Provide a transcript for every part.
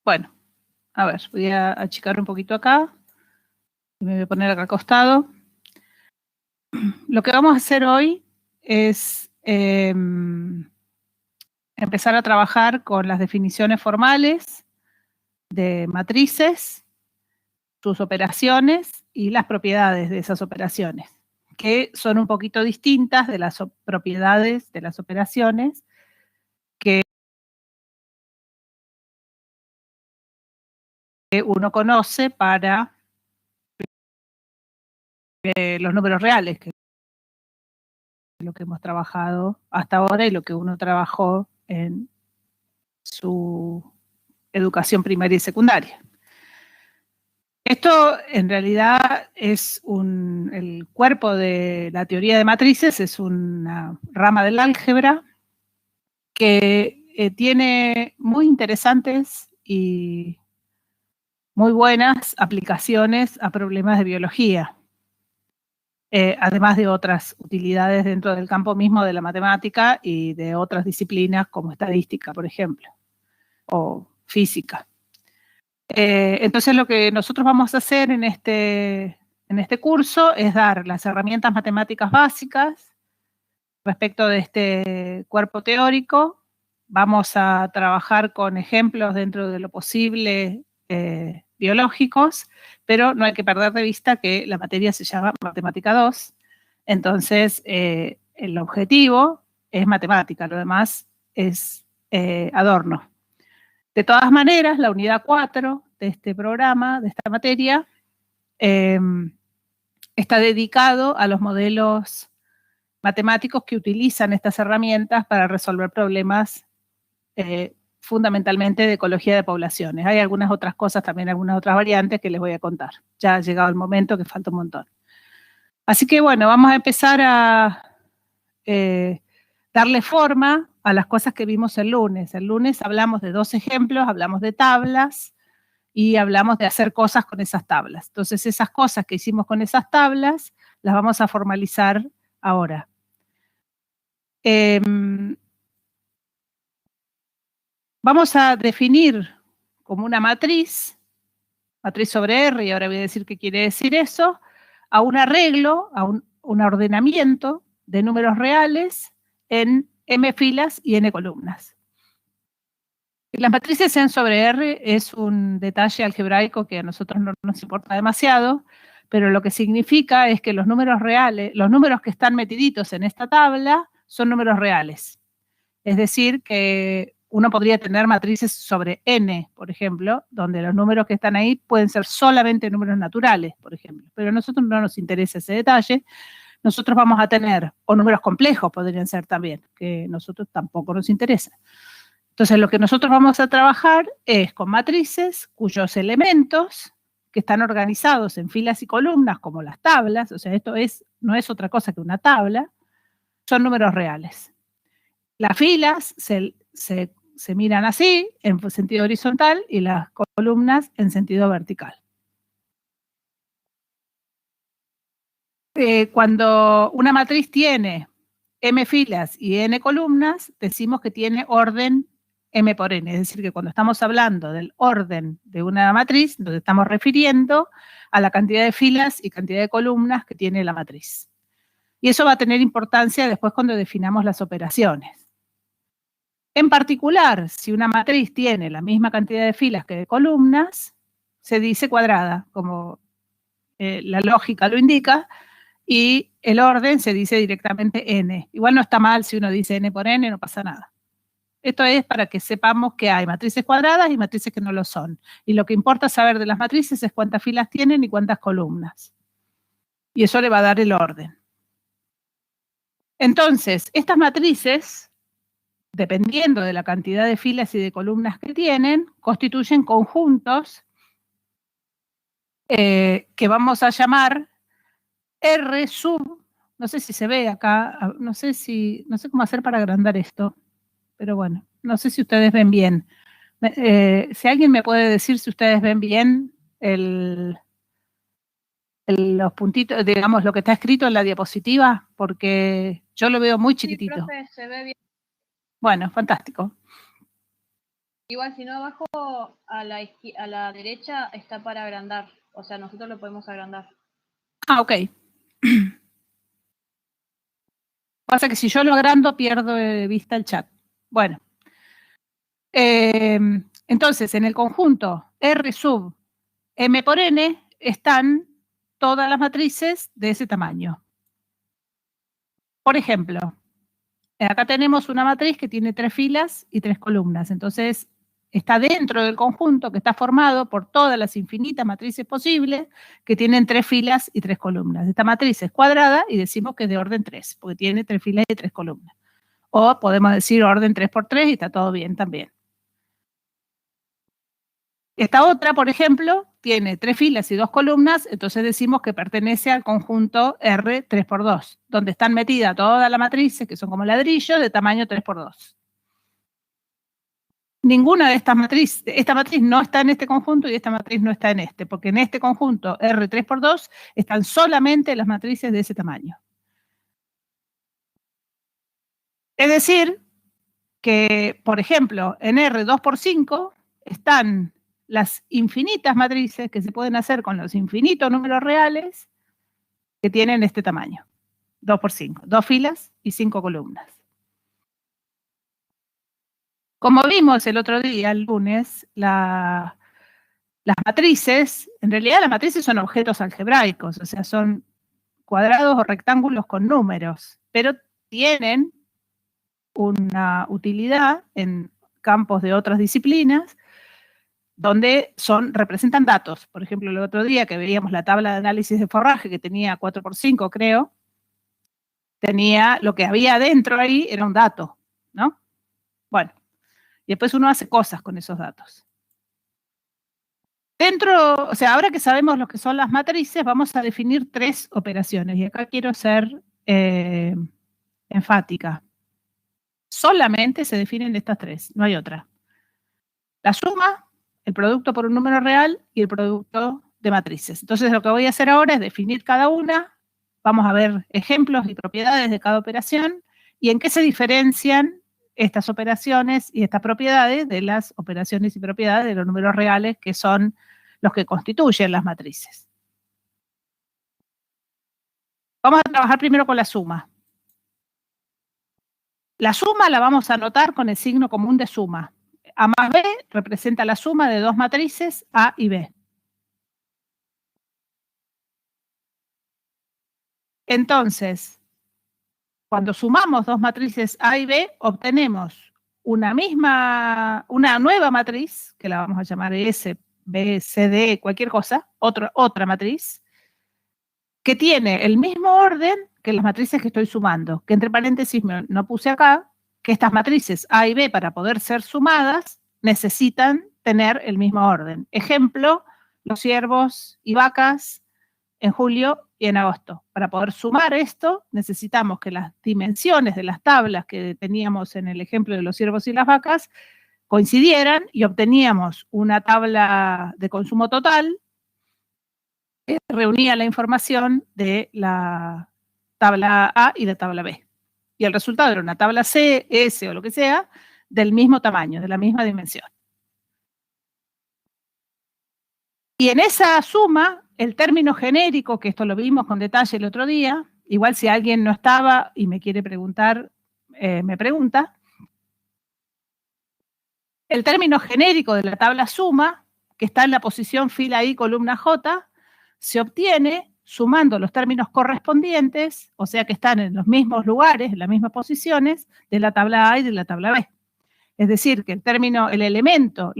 Bueno, a ver, voy a achicar un poquito acá. Y me voy a poner acá al costado. Lo que vamos a hacer hoy es empezar a trabajar con las definiciones formales de matrices, sus operaciones y las propiedades de esas operaciones, que son un poquito distintas de las propiedades de las operaciones que uno conoce para los números reales, que es lo que hemos trabajado hasta ahora y lo que uno trabajó en su educación primaria y secundaria. Esto en realidad es el cuerpo de la teoría de matrices, es una rama del álgebra que tiene muy interesantes y muy buenas aplicaciones a problemas de biología, además de otras utilidades dentro del campo mismo de la matemática y de otras disciplinas como estadística, por ejemplo, o física. Entonces lo que nosotros vamos a hacer en este curso es dar las herramientas matemáticas básicas respecto de este cuerpo teórico. Vamos a trabajar con ejemplos dentro de lo posible biológicos, pero no hay que perder de vista que la materia se llama Matemática 2. Entonces, el objetivo es matemática, lo demás es adorno. De todas maneras, la unidad 4 de este programa, de esta materia, está dedicado a los modelos matemáticos que utilizan estas herramientas para resolver problemas fundamentalmente de ecología de poblaciones. Hay algunas otras cosas, también algunas otras variantes que les voy a contar. Ya ha llegado el momento que falta un montón. Así que bueno, vamos a empezar a darle forma a las cosas que vimos el lunes. El lunes hablamos de 2 ejemplos, hablamos de tablas y hablamos de hacer cosas con esas tablas. Entonces, esas cosas que hicimos con esas tablas las vamos a formalizar ahora. Vamos a definir como una matriz sobre R, y ahora voy a decir qué quiere decir eso, a un arreglo, a un ordenamiento de números reales en M filas y N columnas. Que las matrices sean sobre R es un detalle algebraico que a nosotros no nos importa demasiado, pero lo que significa es que los números reales, los números que están metiditos en esta tabla son números reales. Es decir, que uno podría tener matrices sobre N, por ejemplo, donde los números que están ahí pueden ser solamente números naturales, por ejemplo. Pero a nosotros no nos interesa ese detalle. Nosotros vamos a tener, o números complejos podrían ser también, que a nosotros tampoco nos interesa. Entonces, lo que nosotros vamos a trabajar es con matrices cuyos elementos, que están organizados en filas y columnas, como las tablas, o sea, esto no es otra cosa que una tabla, son números reales. Las filas se miran así, en sentido horizontal, y las columnas en sentido vertical. Cuando una matriz tiene m filas y n columnas, decimos que tiene orden m por n, es decir, que cuando estamos hablando del orden de una matriz, nos estamos refiriendo a la cantidad de filas y cantidad de columnas que tiene la matriz. Y eso va a tener importancia después cuando definamos las operaciones. En particular, si una matriz tiene la misma cantidad de filas que de columnas, se dice cuadrada, como la lógica lo indica, y el orden se dice directamente n. Igual no está mal si uno dice n por n, no pasa nada. Esto es para que sepamos que hay matrices cuadradas y matrices que no lo son. Y lo que importa saber de las matrices es cuántas filas tienen y cuántas columnas. Y eso le va a dar el orden. Entonces, estas matrices, dependiendo de la cantidad de filas y de columnas que tienen, constituyen conjuntos que vamos a llamar R sub, no sé si se ve acá, no sé cómo hacer para agrandar esto, pero bueno, no sé si ustedes ven bien. Si alguien me puede decir si ustedes ven bien los puntitos, digamos, lo que está escrito en la diapositiva, porque yo lo veo muy chiquitito. Sí, profe, se ve bien. Bueno, fantástico. Igual si no abajo a la derecha está para agrandar. O sea, nosotros lo podemos agrandar. Ah, ok. Pasa que si yo lo agrando pierdo de vista el chat. Bueno. Entonces, en el conjunto R sub M por N están todas las matrices de ese tamaño. Por ejemplo, acá tenemos una matriz que tiene 3 filas y 3 columnas. Entonces, está dentro del conjunto que está formado por todas las infinitas matrices posibles que tienen 3 filas y 3 columnas. Esta matriz es cuadrada y decimos que es de orden 3, porque tiene 3 filas y 3 columnas. O podemos decir orden 3 por 3 y está todo bien también. Esta otra, por ejemplo, tiene 3 filas y 2 columnas, entonces decimos que pertenece al conjunto R 3x2, donde están metidas todas las matrices, que son como ladrillos, de tamaño 3x2. Ninguna de estas matrices, esta matriz no está en este conjunto y esta matriz no está en este, porque en este conjunto R 3x2 están solamente las matrices de ese tamaño. Es decir, que, por ejemplo, en R 2x5 están las infinitas matrices que se pueden hacer con los infinitos números reales que tienen este tamaño. 2x5, 2 filas y 5 columnas. Como vimos el otro día, el lunes, las matrices, en realidad las matrices son objetos algebraicos, o sea, son cuadrados o rectángulos con números, pero tienen una utilidad en campos de otras disciplinas donde representan datos. Por ejemplo, el otro día que veíamos la tabla de análisis de forraje que tenía 4x5, creo, tenía lo que había adentro ahí, era un dato, ¿no? Bueno, y después uno hace cosas con esos datos. Dentro, o sea, ahora que sabemos lo que son las matrices, vamos a definir 3 operaciones, y acá quiero ser enfática. Solamente se definen estas 3, no hay otra. La suma, el producto por un número real y el producto de matrices. Entonces, lo que voy a hacer ahora es definir cada una. Vamos a ver ejemplos y propiedades de cada operación y en qué se diferencian estas operaciones y estas propiedades de las operaciones y propiedades de los números reales, que son los que constituyen las matrices. Vamos a trabajar primero con la suma. La suma la vamos a anotar con el signo común de suma. A más B representa la suma de 2 matrices A y B. Entonces, cuando sumamos 2 matrices A y B, obtenemos una nueva matriz, que la vamos a llamar S, B, C, D, cualquier cosa, otra matriz, que tiene el mismo orden que las matrices que estoy sumando, que entre paréntesis no puse acá, que estas matrices A y B, para poder ser sumadas, necesitan tener el mismo orden. Ejemplo, los ciervos y vacas en julio y en agosto. Para poder sumar esto, necesitamos que las dimensiones de las tablas que teníamos en el ejemplo de los ciervos y las vacas coincidieran y obteníamos una tabla de consumo total que reunía la información de la tabla A y la tabla B. Y el resultado era una tabla C, S o lo que sea, del mismo tamaño, de la misma dimensión. Y en esa suma, el término genérico, que esto lo vimos con detalle el otro día, igual si alguien no estaba y me quiere preguntar, me pregunta. El término genérico de la tabla suma, que está en la posición fila I, columna J, se obtiene sumando los términos correspondientes, o sea que están en los mismos lugares, en las mismas posiciones, de la tabla A y de la tabla B. Es decir, que el elemento,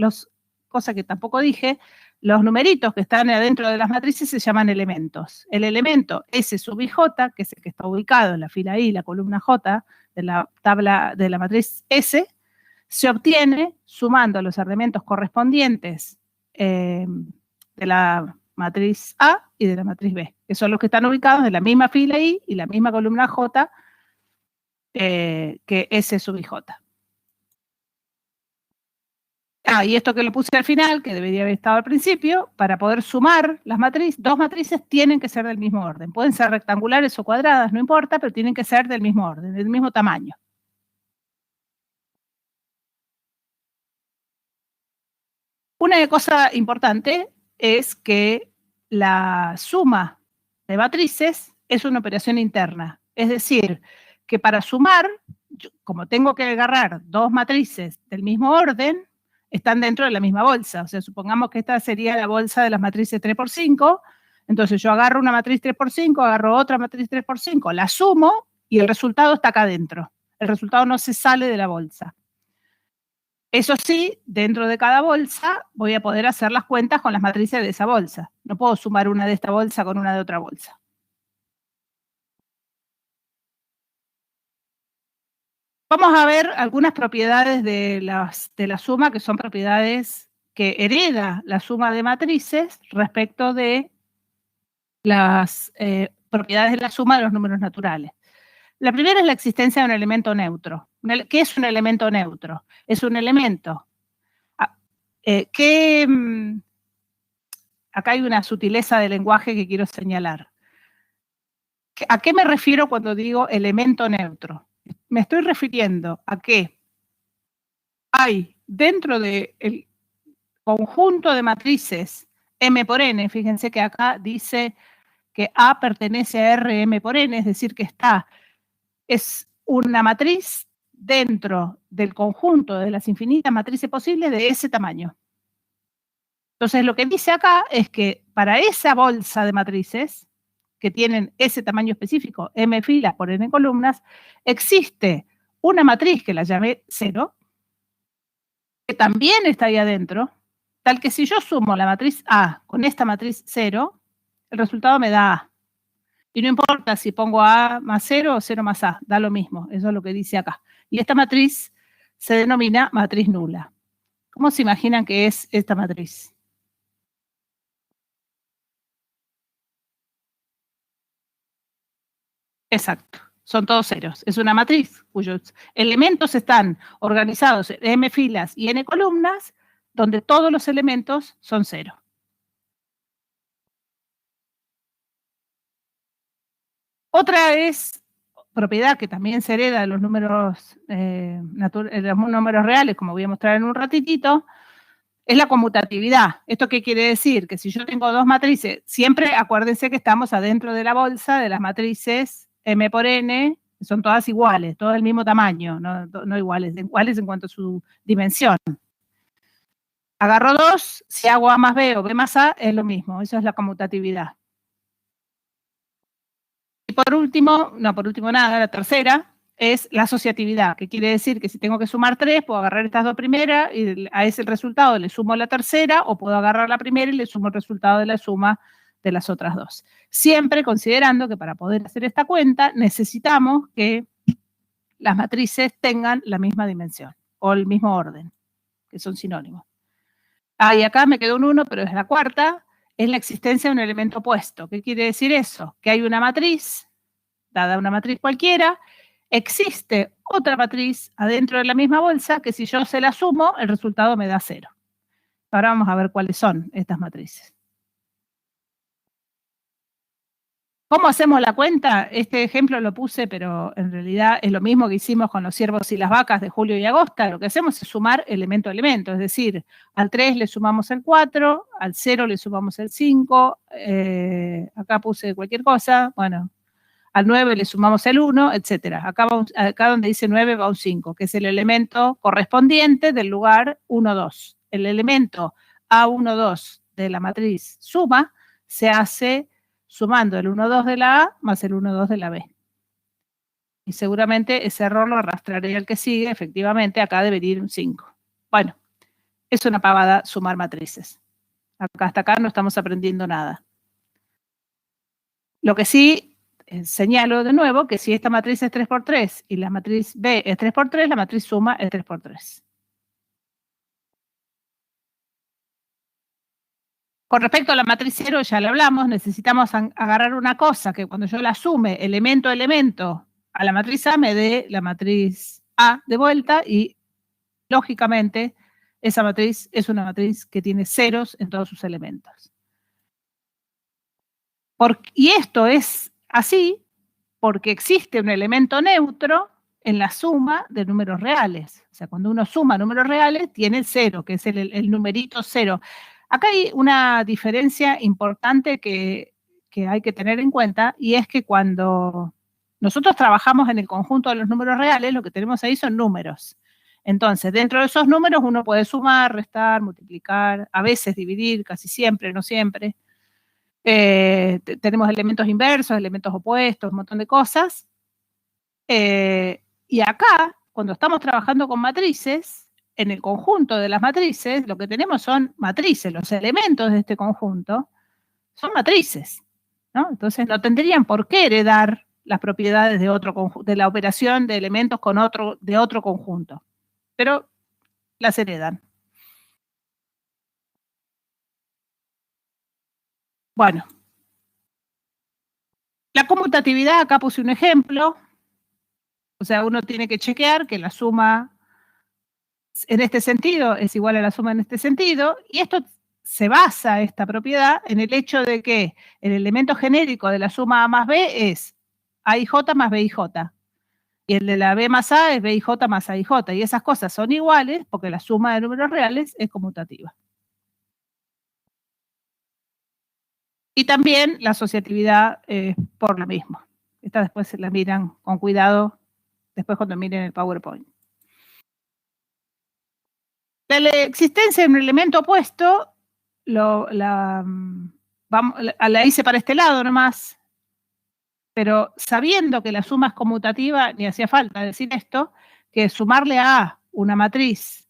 cosa que tampoco dije, los numeritos que están adentro de las matrices se llaman elementos. El elemento S sub IJ, que es el que está ubicado en la fila I, la columna J de la tabla de la matriz S, se obtiene sumando los elementos correspondientes de la matriz A y de la matriz B, que son los que están ubicados en la misma fila I y la misma columna J que S sub IJ. Y esto que lo puse al final, que debería haber estado al principio, para poder sumar las matrices, 2 matrices tienen que ser del mismo orden. Pueden ser rectangulares o cuadradas, no importa, pero tienen que ser del mismo orden, del mismo tamaño. Una cosa importante es que la suma de matrices es una operación interna. Es decir, que para sumar, como tengo que agarrar dos matrices del mismo orden, están dentro de la misma bolsa. O sea, supongamos que esta sería la bolsa de las matrices 3×5. Entonces yo agarro una matriz 3×5, agarro otra matriz 3×5, la sumo y el resultado está acá adentro. El resultado no se sale de la bolsa. Eso sí, dentro de cada bolsa voy a poder hacer las cuentas con las matrices de esa bolsa. No puedo sumar una de esta bolsa con una de otra bolsa. Vamos a ver algunas propiedades de la suma, que son propiedades que hereda la suma de matrices respecto de las propiedades de la suma de los números naturales. La primera es la existencia de un elemento neutro. ¿Qué es un elemento neutro? Es un elemento que... acá hay una sutileza de lenguaje que quiero señalar. ¿A qué me refiero cuando digo elemento neutro? Me estoy refiriendo a que hay dentro del conjunto de matrices M por N, fíjense que acá dice que A pertenece a Rm por N, es decir, que es una matriz dentro del conjunto de las infinitas matrices posibles de ese tamaño. Entonces, lo que dice acá es que para esa bolsa de matrices, que tienen ese tamaño específico, M filas por N columnas, existe una matriz que la llamé 0, que también está ahí adentro, tal que si yo sumo la matriz A con esta matriz 0, el resultado me da A. Y no importa si pongo A más 0 o 0 más A, da lo mismo, eso es lo que dice acá. Y esta matriz se denomina matriz nula. ¿Cómo se imaginan que es esta matriz? Exacto, son todos ceros. Es una matriz cuyos elementos están organizados en M filas y N columnas, donde todos los elementos son cero. Otra propiedad que también se hereda de los números, los números reales, como voy a mostrar en un ratitito, es la conmutatividad. ¿Esto qué quiere decir? Que si yo tengo dos matrices, siempre acuérdense que estamos adentro de la bolsa de las matrices M por N, son todas iguales, todas del mismo tamaño, no iguales en cuanto a su dimensión. Agarro dos, si hago A más B o B más A, es lo mismo, eso es la conmutatividad. Y por último nada, la tercera es la asociatividad, que quiere decir que si tengo que sumar 3, puedo agarrar estas dos primeras y a ese resultado le sumo la tercera, o puedo agarrar la primera y le sumo el resultado de la suma de las otras dos. Siempre considerando que para poder hacer esta cuenta necesitamos que las matrices tengan la misma dimensión o el mismo orden, que son sinónimos. Y acá me quedó un 1, pero es la cuarta, es la existencia de un elemento opuesto. ¿Qué quiere decir eso? Que hay una matriz, dada una matriz cualquiera, existe otra matriz adentro de la misma bolsa que si yo se la sumo, el resultado me da 0. Ahora vamos a ver cuáles son estas matrices. ¿Cómo hacemos la cuenta? Este ejemplo lo puse, pero en realidad es lo mismo que hicimos con los ciervos y las vacas de julio y agosto. Lo que hacemos es sumar elemento a elemento, es decir, al 3 le sumamos el 4, al 0 le sumamos el 5, acá puse cualquier cosa, bueno, al 9 le sumamos el 1, etc. Acá donde dice 9 va un 5, que es el elemento correspondiente del lugar 1, 2. El elemento A1, 2 de la matriz suma se hace sumando el 1, 2 de la A más el 1, 2 de la B. Y seguramente ese error lo arrastraré al que sigue, efectivamente, acá debería ir un 5. Bueno, es una pavada sumar matrices. Hasta acá no estamos aprendiendo nada. Lo que sí señalo de nuevo que si esta matriz es 3×3 y la matriz B es 3×3, la matriz suma es 3×3. Con respecto a la matriz 0, ya lo hablamos, necesitamos agarrar una cosa que cuando yo la sume elemento a elemento a la matriz A me dé la matriz A de vuelta y, lógicamente, esa matriz es una matriz que tiene ceros en todos sus elementos. Y esto es así porque existe un elemento neutro en la suma de números reales. O sea, cuando uno suma números reales, tiene el 0, que es el numerito 0. Acá hay una diferencia importante que hay que tener en cuenta, y es que cuando nosotros trabajamos en el conjunto de los números reales, lo que tenemos ahí son números. Entonces, dentro de esos números uno puede sumar, restar, multiplicar, a veces dividir, casi siempre, no siempre. Tenemos elementos inversos, elementos opuestos, un montón de cosas. Y acá, cuando estamos trabajando con matrices, en el conjunto de las matrices, lo que tenemos son matrices, los elementos de este conjunto son matrices, ¿no? Entonces no tendrían por qué heredar las propiedades de la operación de elementos de otro conjunto, pero las heredan. Bueno, la conmutatividad, acá puse un ejemplo, o sea, uno tiene que chequear que la suma en este sentido es igual a la suma en este sentido, y esto se basa, esta propiedad, en el hecho de que el elemento genérico de la suma A más B es AIJ más BIJ, y el de la B más A es BIJ más AIJ, y esas cosas son iguales porque la suma de números reales es conmutativa. Y también la asociatividad por lo mismo. Esta después se la miran con cuidado después cuando miren el PowerPoint. La existencia de un elemento opuesto la hice para este lado nomás, pero sabiendo que la suma es conmutativa, ni hacía falta decir esto, que sumarle a A una matriz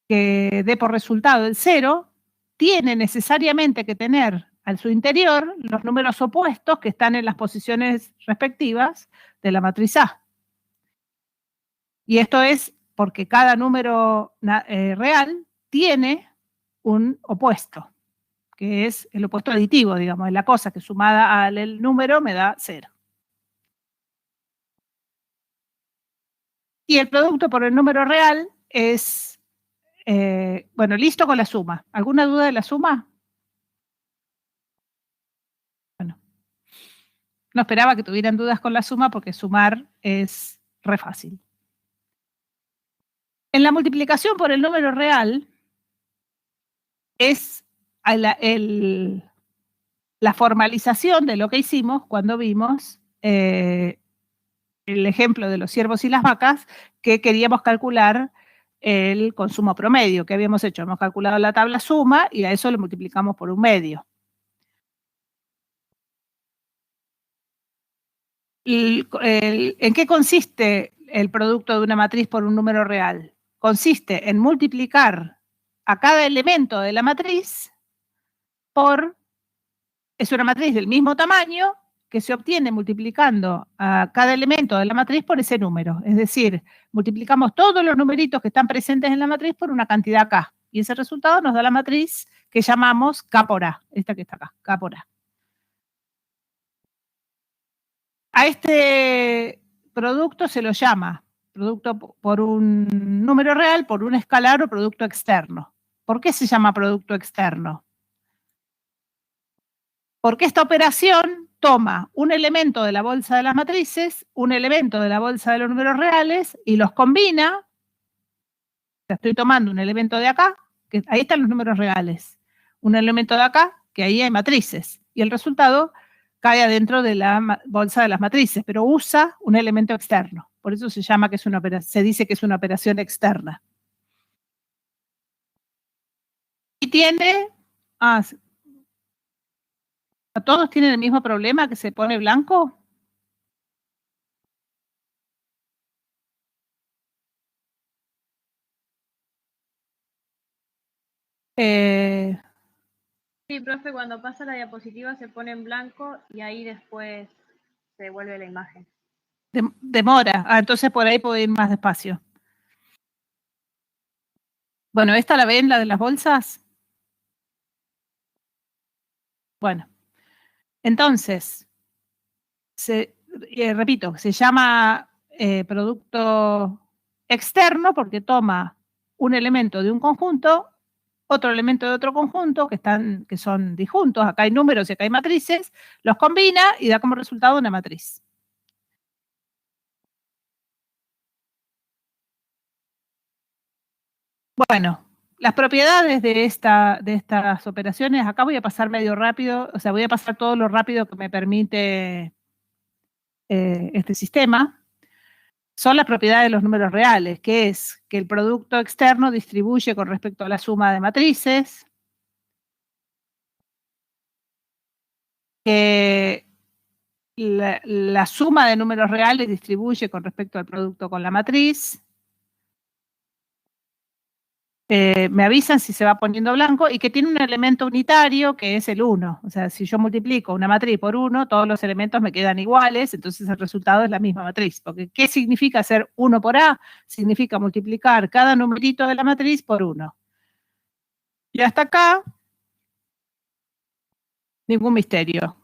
que dé por resultado el 0, tiene necesariamente que tener a su interior los números opuestos que están en las posiciones respectivas de la matriz A. Y esto es porque cada número real tiene un opuesto, que es el opuesto aditivo, digamos, es la cosa que sumada al número me da 0. Y el producto por el número real es, bueno, listo con la suma. ¿Alguna duda de la suma? Bueno, no esperaba que tuvieran dudas con la suma porque sumar es re fácil. En la multiplicación por el número real es la formalización de lo que hicimos cuando vimos el ejemplo de los ciervos y las vacas, que queríamos calcular el consumo promedio que habíamos hecho. Hemos calculado la tabla suma y a eso lo multiplicamos por un medio. ¿En qué consiste el producto de una matriz por un número real? Consiste en multiplicar a cada elemento de la matriz es una matriz del mismo tamaño que se obtiene multiplicando a cada elemento de la matriz por ese número. Es decir, multiplicamos todos los numeritos que están presentes en la matriz por una cantidad K. Y ese resultado nos da la matriz que llamamos K por A, esta que está acá, K por A. A este producto se lo llama producto por un número real, por un escalar o producto externo. ¿Por qué se llama producto externo? Porque esta operación toma un elemento de la bolsa de las matrices, un elemento de la bolsa de los números reales y los combina. Estoy tomando un elemento de acá, que ahí están los números reales, un elemento de acá, que ahí hay matrices, y el resultado cae adentro de la bolsa de las matrices, pero usa un elemento externo. Por eso se llama que es una operación, se dice que es una operación externa. Y tiene, ¿todos tienen el mismo problema que se pone blanco? Sí, profe, cuando pasa la diapositiva se pone en blanco y ahí después se devuelve la imagen. Demora. Entonces por ahí puedo ir más despacio. Bueno, ¿esta la ven, la de las bolsas? Bueno, entonces, repito, se llama producto externo porque toma un elemento de un conjunto, otro elemento de otro conjunto, que son disjuntos, acá hay números y acá hay matrices, los combina y da como resultado una matriz. Bueno, las propiedades de estas operaciones, acá voy a pasar medio rápido, o sea, voy a pasar todo lo rápido que me permite este sistema. Son las propiedades de los números reales, que es que el producto externo distribuye con respecto a la suma de matrices, que la suma de números reales distribuye con respecto al producto con la matriz. Me avisan si se va poniendo blanco, y que tiene un elemento unitario que es el 1. O sea, si yo multiplico una matriz por 1, todos los elementos me quedan iguales, entonces el resultado es la misma matriz. Porque ¿qué significa hacer 1 por A? Significa multiplicar cada numerito de la matriz por 1. Y hasta acá, ningún misterio.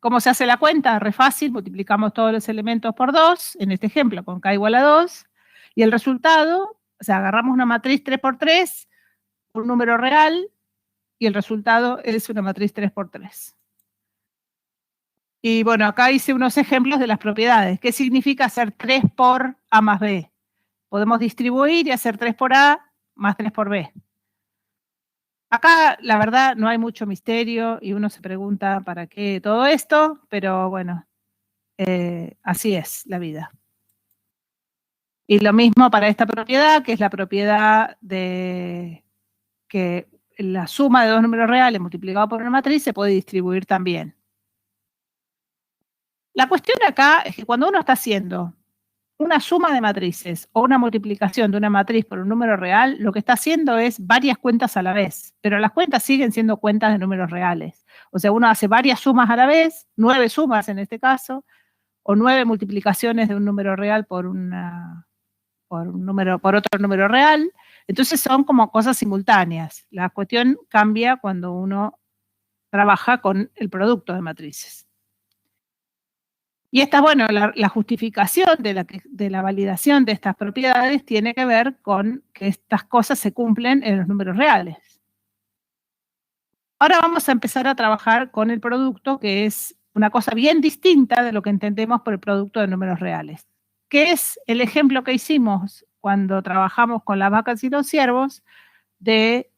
¿Cómo se hace la cuenta? Re fácil, multiplicamos todos los elementos por 2, en este ejemplo con K igual a 2, y el resultado, o sea, agarramos una matriz 3 por 3, un número real, y el resultado es una matriz 3 por 3. Y bueno, acá hice unos ejemplos de las propiedades. ¿Qué significa hacer 3 por A más B? Podemos distribuir y hacer 3 por A más 3 por B. Acá, la verdad, no hay mucho misterio y uno se pregunta para qué todo esto, pero bueno, así es la vida. Y lo mismo para esta propiedad, que es la propiedad de que la suma de dos números reales multiplicado por una matriz se puede distribuir también. La cuestión acá es que cuando uno está haciendo una suma de matrices o una multiplicación de una matriz por un número real, lo que está haciendo es varias cuentas a la vez, pero las cuentas siguen siendo cuentas de números reales. O sea, uno hace varias sumas a la vez, 9 sumas en este caso, o 9 multiplicaciones de un número real por otro número real. Entonces son como cosas simultáneas. La cuestión cambia cuando uno trabaja con el producto de matrices. Y esta, bueno, la justificación de la validación de estas propiedades tiene que ver con que estas cosas se cumplen en los números reales. Ahora vamos a empezar a trabajar con el producto, que es una cosa bien distinta de lo que entendemos por el producto de números reales, que es el ejemplo que hicimos cuando trabajamos con las vacas y los ciervos de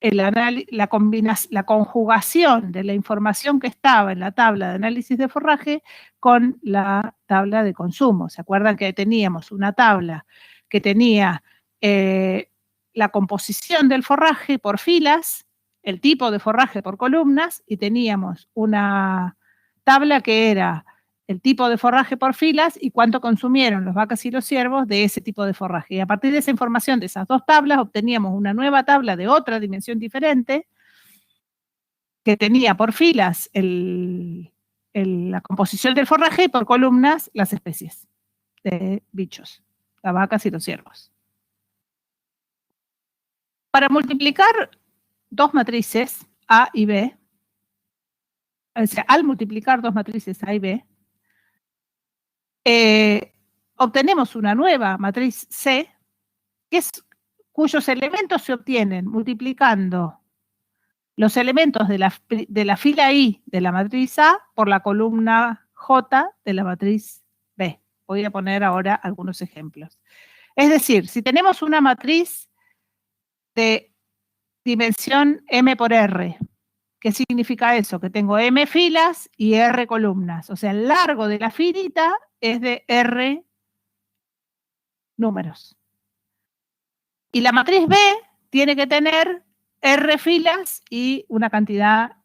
la conjugación de la información que estaba en la tabla de análisis de forraje con la tabla de consumo. ¿Se acuerdan que teníamos una tabla que tenía la composición del forraje por filas, el tipo de forraje por columnas, y teníamos una tabla que era el tipo de forraje por filas y cuánto consumieron las vacas y los ciervos de ese tipo de forraje? Y a partir de esa información de esas dos tablas obteníamos una nueva tabla de otra dimensión diferente que tenía por filas la composición del forraje y por columnas las especies de bichos, las vacas y los ciervos. Para multiplicar dos matrices A y B, o sea, al multiplicar dos matrices A y B, obtenemos una nueva matriz C, cuyos elementos se obtienen multiplicando los elementos de la fila I de la matriz A por la columna J de la matriz B. Voy a poner ahora algunos ejemplos. Es decir, si tenemos una matriz de dimensión M por R, ¿qué significa eso? Que tengo M filas y R columnas. O sea, el largo de la filita es de R números. Y la matriz B tiene que tener R filas y una cantidad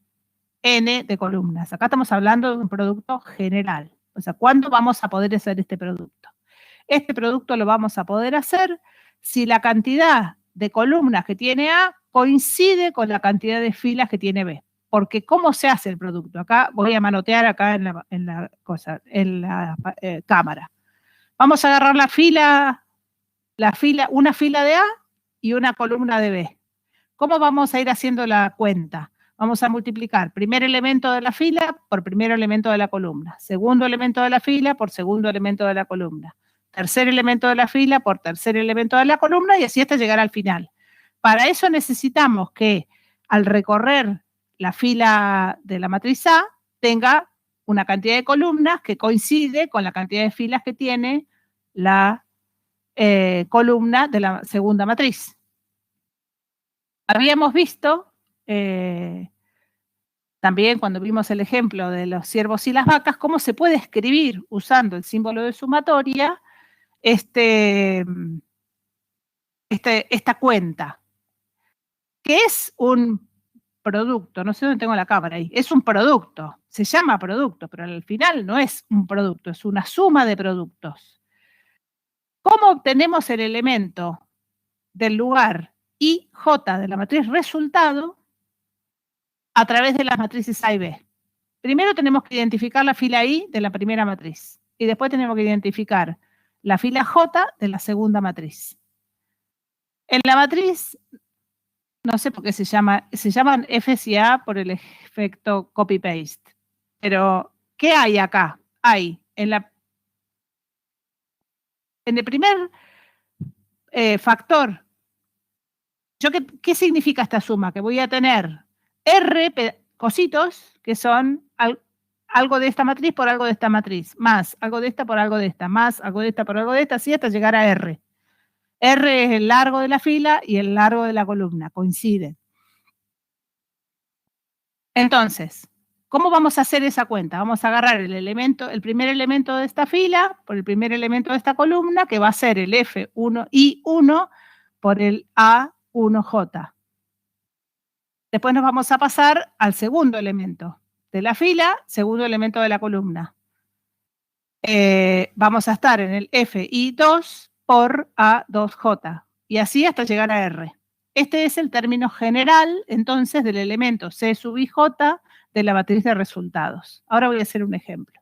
N de columnas. Acá estamos hablando de un producto general. O sea, ¿cuándo vamos a poder hacer este producto? Este producto lo vamos a poder hacer si la cantidad de columnas que tiene A coincide con la cantidad de filas que tiene B. Porque ¿cómo se hace el producto? Acá voy a manotear acá en la cámara. Vamos a agarrar una fila de A y una columna de B. ¿Cómo vamos a ir haciendo la cuenta? Vamos a multiplicar primer elemento de la fila por primer elemento de la columna, segundo elemento de la fila por segundo elemento de la columna, tercer elemento de la fila por tercer elemento de la columna, y así hasta llegar al final. Para eso necesitamos que al recorrer la fila de la matriz A tenga una cantidad de columnas que coincide con la cantidad de filas que tiene la columna de la segunda matriz. Habíamos visto también cuando vimos el ejemplo de los ciervos y las vacas, cómo se puede escribir usando el símbolo de sumatoria esta cuenta, que es un producto, no sé dónde tengo la cámara ahí, es un producto, se llama producto, pero al final no es un producto, es una suma de productos. ¿Cómo obtenemos el elemento del lugar IJ de la matriz resultado a través de las matrices A y B? Primero tenemos que identificar la fila I de la primera matriz y después tenemos que identificar la fila J de la segunda matriz. En la matriz, no sé por qué se llaman Fs y A por el efecto copy-paste, pero ¿qué hay acá? Hay en el primer factor, ¿qué significa esta suma? Que voy a tener R cositos que son algo de esta matriz por algo de esta matriz, más algo de esta por algo de esta, más algo de esta por algo de esta, así hasta llegar a R. R es el largo de la fila y el largo de la columna, coinciden. Entonces, ¿cómo vamos a hacer esa cuenta? Vamos a agarrar el primer elemento de esta fila por el primer elemento de esta columna, que va a ser el F1I1 por el A1J. Después nos vamos a pasar al segundo elemento de la fila, segundo elemento de la columna. Vamos a estar en el FI2 por A2J y así hasta llegar a R. Este es el término general, entonces, del elemento C sub IJ de la matriz de resultados. Ahora voy a hacer un ejemplo.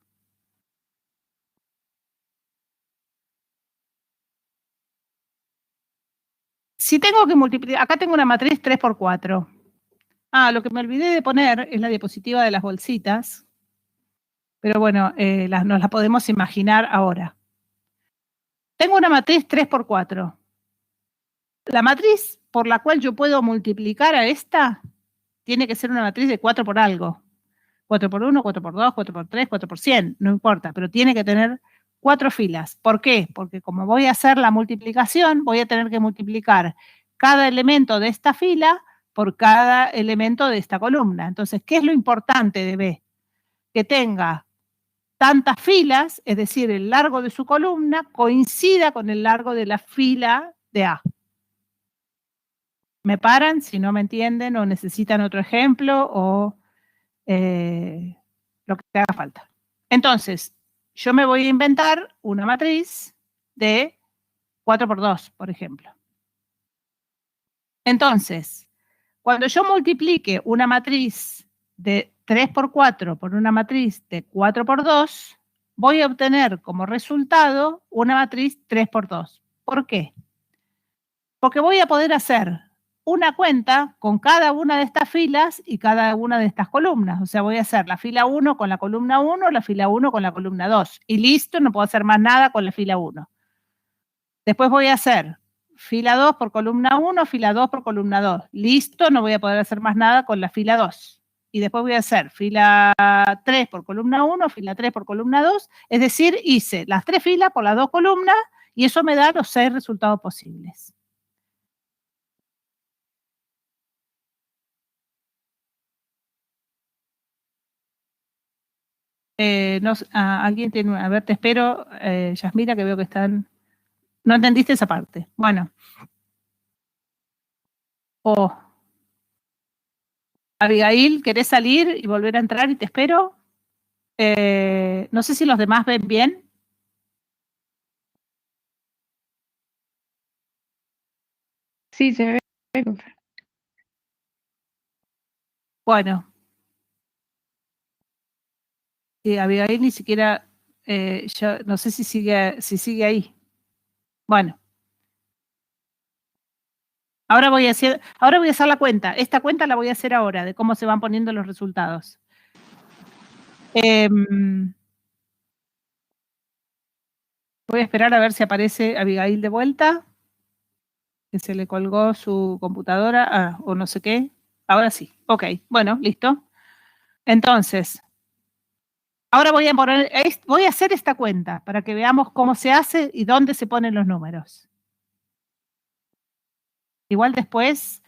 Si tengo que multiplicar, acá tengo una matriz 3 por 4. Lo que me olvidé de poner es la diapositiva de las bolsitas, pero bueno, nos la podemos imaginar ahora. Tengo una matriz 3 por 4. La matriz por la cual yo puedo multiplicar a esta tiene que ser una matriz de 4 por algo. 4 por 1, 4 por 2, 4 por 3, 4 por 100, no importa, pero tiene que tener 4 filas. ¿Por qué? Porque como voy a hacer la multiplicación, voy a tener que multiplicar cada elemento de esta fila por cada elemento de esta columna. Entonces, ¿qué es lo importante de B? Que tenga tantas filas, es decir, el largo de su columna coincida con el largo de la fila de A. ¿Me paran si no me entienden o necesitan otro ejemplo o lo que haga falta? Entonces, yo me voy a inventar una matriz de 4 por 2, por ejemplo. Entonces, cuando yo multiplique una matriz de 3 por 4 por una matriz de 4 por 2, voy a obtener como resultado una matriz 3 por 2. ¿Por qué? Porque voy a poder hacer una cuenta con cada una de estas filas y cada una de estas columnas. O sea, voy a hacer la fila 1 con la columna 1, la fila 1 con la columna 2. Y listo, no puedo hacer más nada con la fila 1. Después voy a hacer fila 2 por columna 1, fila 2 por columna 2. Listo, no voy a poder hacer más nada con la fila 2. Y después voy a hacer fila 3 por columna 1, fila 3 por columna 2. Es decir, hice las 3 filas por las 2 columnas y eso me da los 6 resultados posibles. Alguien tiene a ver, te espero, Yasmira, que veo que están. No entendiste esa parte. Bueno. Abigail, ¿querés salir y volver a entrar y te espero? No sé si los demás ven bien. Sí, se ve. Bueno. Abigail ni siquiera, yo no sé si sigue ahí. Bueno. Ahora voy a hacer la cuenta. Esta cuenta la voy a hacer ahora, de cómo se van poniendo los resultados. Voy a esperar a ver si aparece Abigail de vuelta. Que se le colgó su computadora, o no sé qué. Ahora sí. Ok, bueno, listo. Entonces, ahora voy a hacer esta cuenta para que veamos cómo se hace y dónde se ponen los números. Igual después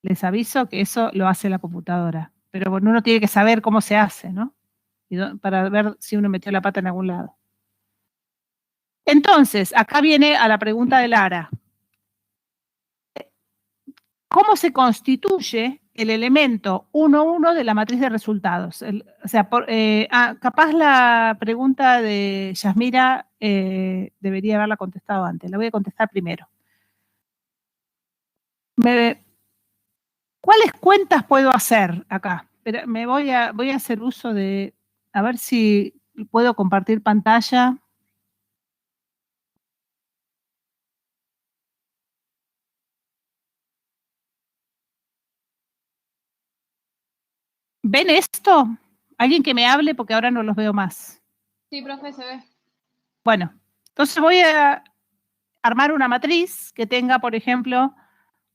les aviso que eso lo hace la computadora. Pero bueno, uno tiene que saber cómo se hace, ¿no? Para ver si uno metió la pata en algún lado. Entonces, acá viene a la pregunta de Lara. ¿Cómo se constituye el elemento 1, 1 de la matriz de resultados? Capaz la pregunta de Yasmira debería haberla contestado antes. La voy a contestar primero. ¿Cuáles cuentas puedo hacer acá? Pero voy a hacer uso de, a ver si puedo compartir pantalla. ¿Ven esto? Alguien que me hable porque ahora no los veo más. Sí, profe, se ve. Bueno, entonces voy a armar una matriz que tenga, por ejemplo,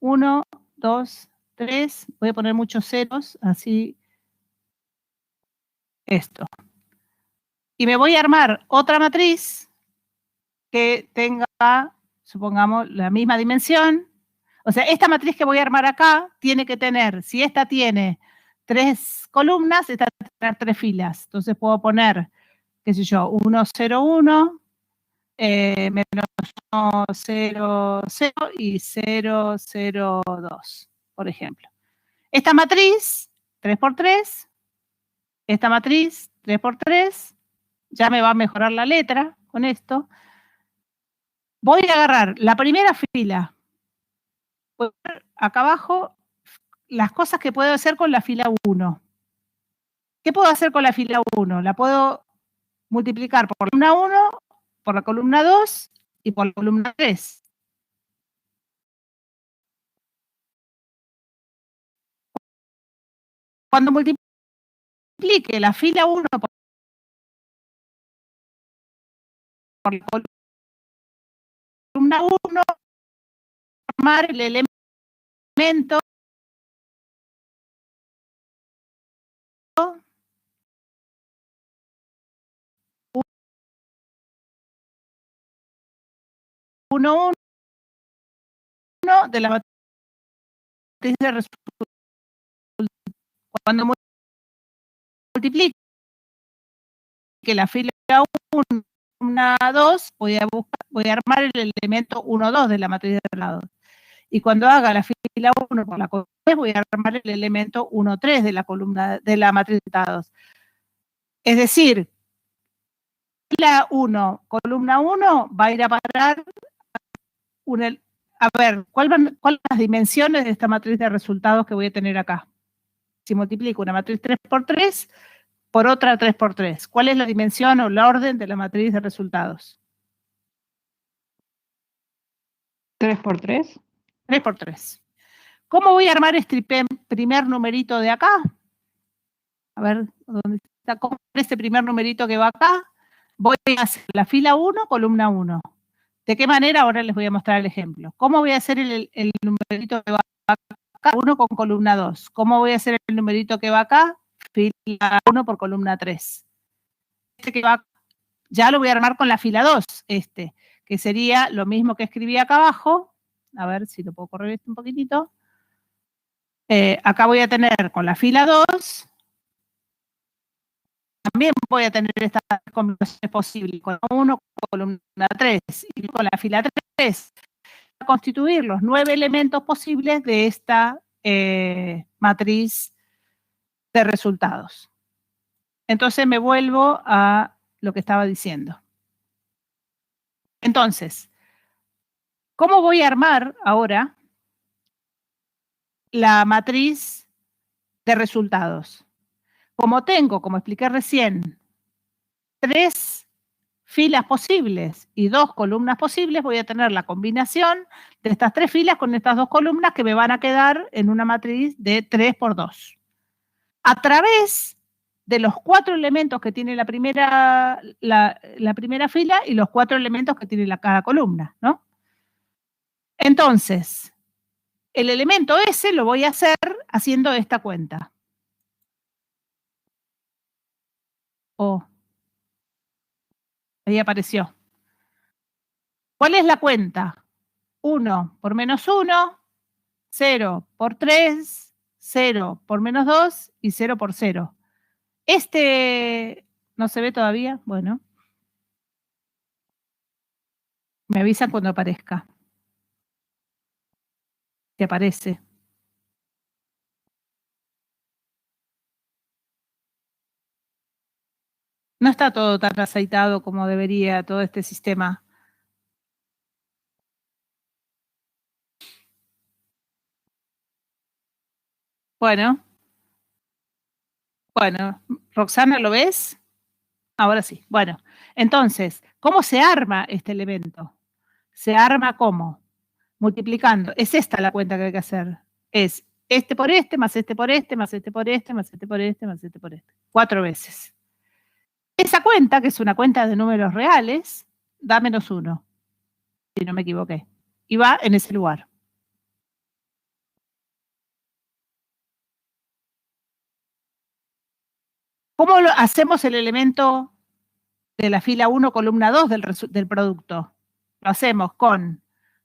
1, 2, 3. Voy a poner muchos ceros, así esto. Y me voy a armar otra matriz que tenga, supongamos, la misma dimensión. O sea, esta matriz que voy a armar acá tiene que tener, si esta tiene 3 columnas, esta tiene que tener 3 filas. Entonces puedo poner, qué sé yo, 1, 0, 1, menos 1, 0, 0 y 0, 0, 2, por ejemplo. Esta matriz, 3 por 3, esta matriz, 3 por 3, ya me va a mejorar la letra con esto. Voy a agarrar la primera fila, voy a poner acá abajo las cosas que puedo hacer con la fila 1. ¿Qué puedo hacer con la fila 1? La puedo multiplicar por la columna 1, por la columna 2 y por la columna 3. Cuando multiplique la fila 1 por la columna 1, formar el elemento 1, 1 de la matriz de resultados. Cuando multiplique la fila 1, columna 2, voy a armar el elemento 1, 2 de la matriz de resultados. Y cuando haga la fila 1 por la columna 3, voy a armar el elemento 1, 3 de la columna de la matriz de resultados. Es decir, fila 1, columna 1 va a ir a parar a ver, ¿cuáles son las dimensiones de esta matriz de resultados que voy a tener acá? Si multiplico una matriz 3 por 3 por otra 3 por 3, ¿cuál es la dimensión o la orden de la matriz de resultados? 3 por 3. 3 por 3. ¿Cómo voy a armar este primer numerito de acá? A ver, ¿dónde está? ¿Cómo este primer numerito que va acá? Voy a hacer la fila 1, columna 1. ¿De qué manera? Ahora les voy a mostrar el ejemplo. ¿Cómo voy a hacer el numerito que va acá? 1 con columna 2. ¿Cómo voy a hacer el numerito que va acá? Fila 1 por columna 3. Este que va, ya lo voy a armar con la fila 2, que sería lo mismo que escribí acá abajo. A ver si lo puedo correr esto un poquitito. Acá voy a tener con la fila 2, también voy a tener estas combinaciones posibles, con 1, columna 3, y con la fila 3, a constituir los 9 elementos posibles de esta matriz de resultados. Entonces me vuelvo a lo que estaba diciendo. Entonces, ¿cómo voy a armar ahora la matriz de resultados? Como tengo, como expliqué recién, 3 filas posibles y 2 columnas posibles, voy a tener la combinación de estas 3 filas con estas 2 columnas que me van a quedar en una matriz de 3 por 2. A través de los 4 elementos que tiene la primera fila y los 4 elementos que tiene cada columna, ¿no? Entonces, el elemento S lo voy a hacer haciendo esta cuenta. Oh, ahí apareció. ¿Cuál es la cuenta? 1 por menos 1 0 por 3, 0 por menos 2 y 0 por 0. Este no se ve todavía. Bueno. Me avisan cuando aparezca. Que aparece. No está todo tan aceitado como debería todo este sistema. Bueno. Bueno, Roxana, ¿lo ves? Ahora sí. Bueno, entonces, ¿cómo se arma este elemento? ¿Se arma cómo? Multiplicando. Es esta la cuenta que hay que hacer. Es este por este, más este por este, más este por este, más este por este, más este por este. 4 veces. Esa cuenta, que es una cuenta de números reales, da -1, si no me equivoqué. Y va en ese lugar. ¿Cómo hacemos el elemento de la fila 1, columna 2 del producto? Lo hacemos con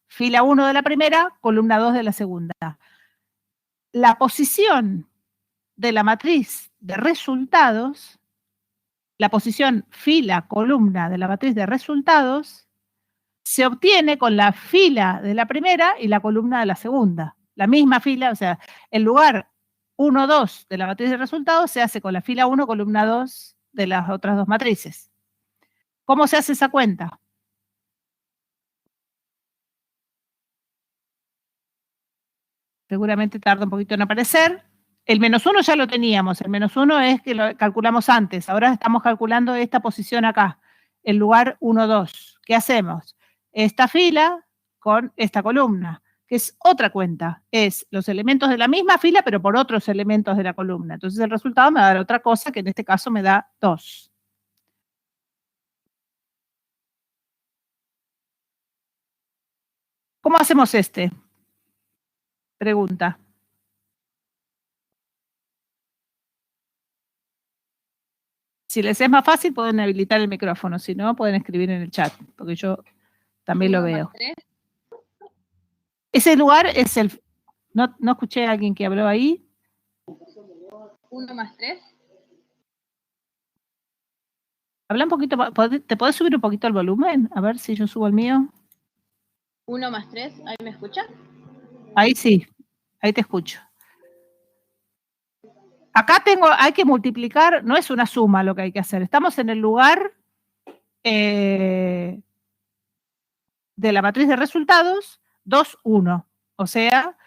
fila 1 de la primera, columna 2 de la segunda. La posición de la matriz de resultados, la posición fila, columna de la matriz de resultados, se obtiene con la fila de la primera y la columna de la segunda. La misma fila, o sea, el lugar 1, 2 de la matriz de resultados se hace con la fila 1, columna 2 de las otras dos matrices. ¿Cómo se hace esa cuenta? Seguramente tarda un poquito en aparecer. El -1 ya lo teníamos. El -1 es que lo calculamos antes. Ahora estamos calculando esta posición acá, el lugar 1, 2. ¿Qué hacemos? Esta fila con esta columna, que es otra cuenta. Es los elementos de la misma fila, pero por otros elementos de la columna. Entonces el resultado me va a dar otra cosa, que en este caso me da 2. ¿Cómo hacemos este? Pregunta. Si les es más fácil, pueden habilitar el micrófono. Si no, pueden escribir en el chat, porque yo también lo veo. Ese lugar es el... No escuché a alguien que habló ahí. 1 más 3. Habla un poquito, ¿te podés subir un poquito el volumen? A ver si yo subo el mío. 1 más 3, ¿ahí me escucha? Ahí sí, ahí te escucho. Acá hay que multiplicar, no es una suma lo que hay que hacer. Estamos en el lugar de la matriz de resultados 2, 1. O sea,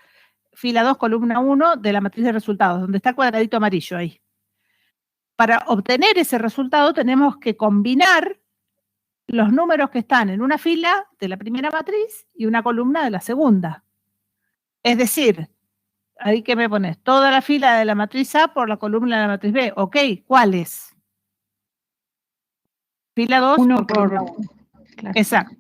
fila 2, columna 1 de la matriz de resultados, donde está el cuadradito amarillo ahí. Para obtener ese resultado tenemos que combinar los números que están en una fila de la primera matriz y una columna de la segunda. Es decir, ahí que me pones toda la fila de la matriz A por la columna de la matriz B. Ok, ¿cuáles? Fila 2 1 por columna 1. Claro. Exacto.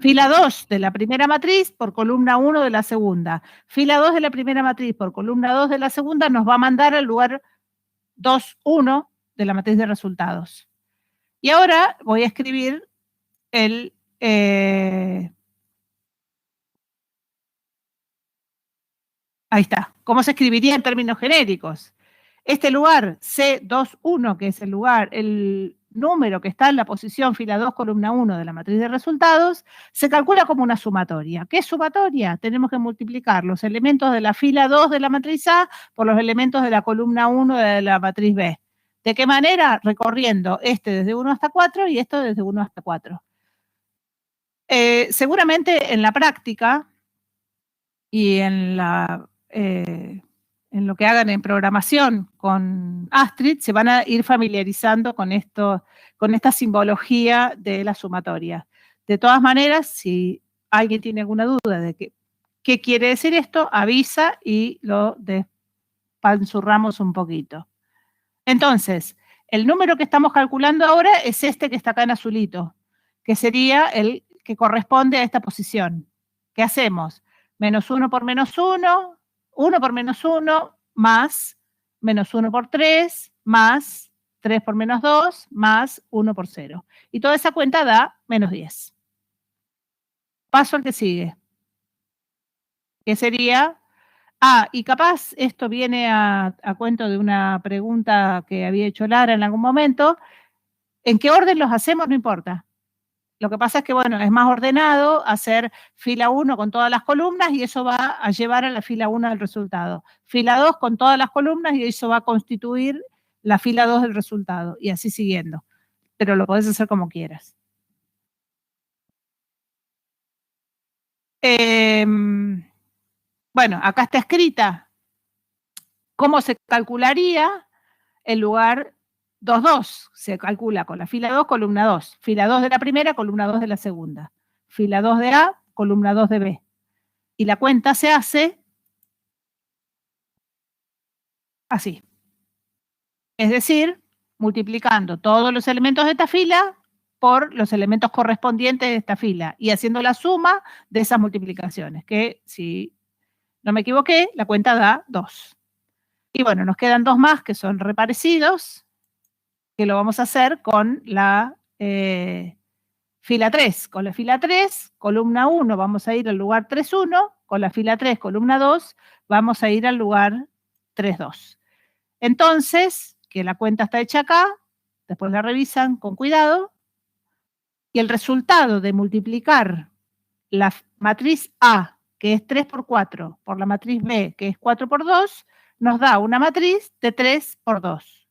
Fila 2 de la primera matriz por columna 1 de la segunda. Fila 2 de la primera matriz por columna 2 de la segunda nos va a mandar al lugar 2, 1 de la matriz de resultados. Y ahora voy a escribir el... ahí está. ¿Cómo se escribiría en términos genéricos? Este lugar C21, que es el número que está en la posición fila 2, columna 1 de la matriz de resultados, se calcula como una sumatoria. ¿Qué es sumatoria? Tenemos que multiplicar los elementos de la fila 2 de la matriz A por los elementos de la columna 1 de la matriz B. ¿De qué manera? Recorriendo este desde 1 hasta 4 y esto desde 1 hasta 4. Seguramente en la práctica y en lo que hagan en programación con Astrid, se van a ir familiarizando con esta simbología de la sumatoria. De todas maneras, si alguien tiene alguna duda de qué quiere decir esto, avisa y lo despanzurramos un poquito. Entonces, el número que estamos calculando ahora es este que está acá en azulito, que sería el que corresponde a esta posición. ¿Qué hacemos? -1 por -1, 1 por -1, más -1 por 3, más 3 por -2, más 1 por 0. Y toda esa cuenta da -10. Paso al que sigue, que sería Y capaz esto viene a cuento de una pregunta que había hecho Lara en algún momento. ¿En qué orden los hacemos? No importa. Lo que pasa es que, bueno, es más ordenado hacer fila 1 con todas las columnas y eso va a llevar a la fila 1 del resultado. Fila 2 con todas las columnas y eso va a constituir la fila 2 del resultado y así siguiendo. Pero lo podés hacer como quieras. Bueno, acá está escrita cómo se calcularía el lugar 2-2. Se calcula con la fila 2, columna 2. Fila 2 de la primera, columna 2 de la segunda. Fila 2 de A, columna 2 de B. Y la cuenta se hace así. Es decir, multiplicando todos los elementos de esta fila por los elementos correspondientes de esta fila y haciendo la suma de esas multiplicaciones, que si no me equivoqué, la cuenta da 2. Y bueno, nos quedan 2 más que son reparecidos, que lo vamos a hacer con la fila 3. Con la fila 3, columna 1, vamos a ir al lugar 3-1. Con la fila 3, columna 2, vamos a ir al lugar 3-2. Entonces, que la cuenta está hecha acá, después la revisan con cuidado, y el resultado de multiplicar la matriz A, que es 3 por 4, por la matriz B, que es 4 por 2, nos da una matriz de 3 por 2.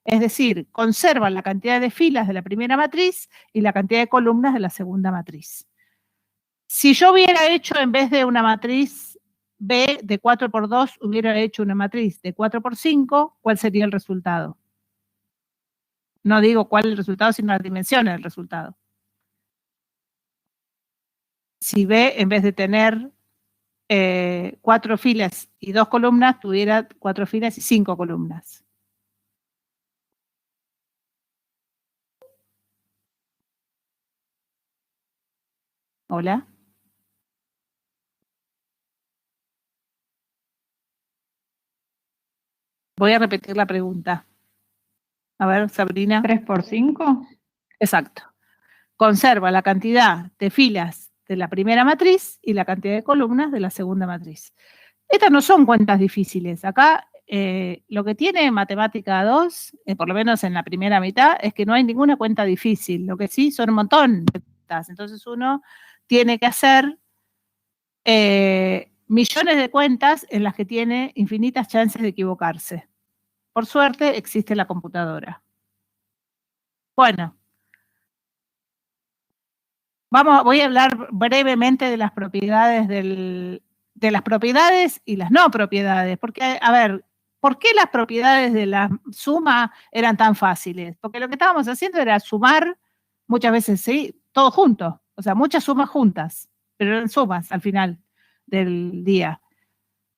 Es decir, conservan la cantidad de filas de la primera matriz y la cantidad de columnas de la segunda matriz. Si yo hubiera hecho, en vez de una matriz B de 4 por 2, hubiera hecho una matriz de 4 por 5, ¿cuál sería el resultado? No digo cuál es el resultado, sino las dimensiones del resultado. Si B, en vez de tener 4 filas y 2 columnas, tuviera 4 filas y 5 columnas. Hola. Voy a repetir la pregunta. A ver, Sabrina. 3 por 5. Exacto. Conserva la cantidad de filas de la primera matriz y la cantidad de columnas de la segunda matriz. Estas no son cuentas difíciles. Acá lo que tiene matemática 2, por lo menos en la primera mitad, es que no hay ninguna cuenta difícil. Lo que sí son un montón de cuentas. Entonces uno tiene que hacer millones de cuentas en las que tiene infinitas chances de equivocarse. Por suerte existe la computadora. Bueno. Voy a hablar brevemente de las propiedades de las propiedades y las no propiedades. Porque, a ver, ¿por qué las propiedades de la suma eran tan fáciles? Porque lo que estábamos haciendo era sumar muchas veces, sí, todo junto. O sea, muchas sumas juntas, pero eran sumas al final del día.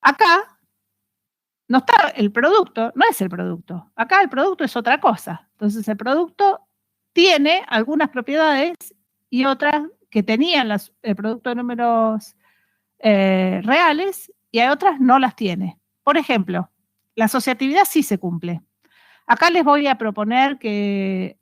Acá no está el producto, no es el producto. Acá el producto es otra cosa. Entonces, el producto tiene algunas propiedades y otras que tenían el producto de números reales y hay otras no las tiene. Por ejemplo, la asociatividad sí se cumple. Acá les voy a proponer que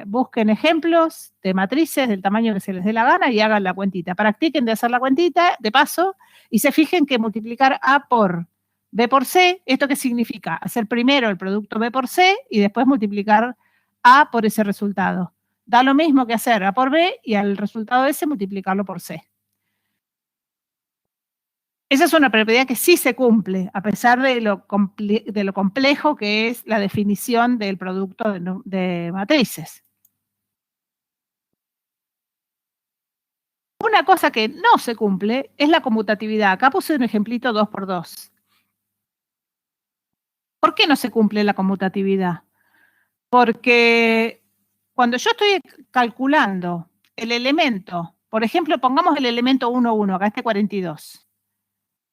busquen ejemplos de matrices del tamaño que se les dé la gana y hagan la cuentita. Practiquen de hacer la cuentita de paso y se fijen que multiplicar A por B por C, ¿esto qué significa? Hacer primero el producto B por C y después multiplicar A por ese resultado. Da lo mismo que hacer A por B y al resultado ese multiplicarlo por C. Esa es una propiedad que sí se cumple, a pesar de lo complejo que es la definición del producto de matrices. Una cosa que no se cumple es la conmutatividad. Acá puse un ejemplito 2 por 2. ¿Por qué no se cumple la conmutatividad? Porque cuando yo estoy calculando el elemento, por ejemplo, pongamos el elemento 1, 1, acá este 42.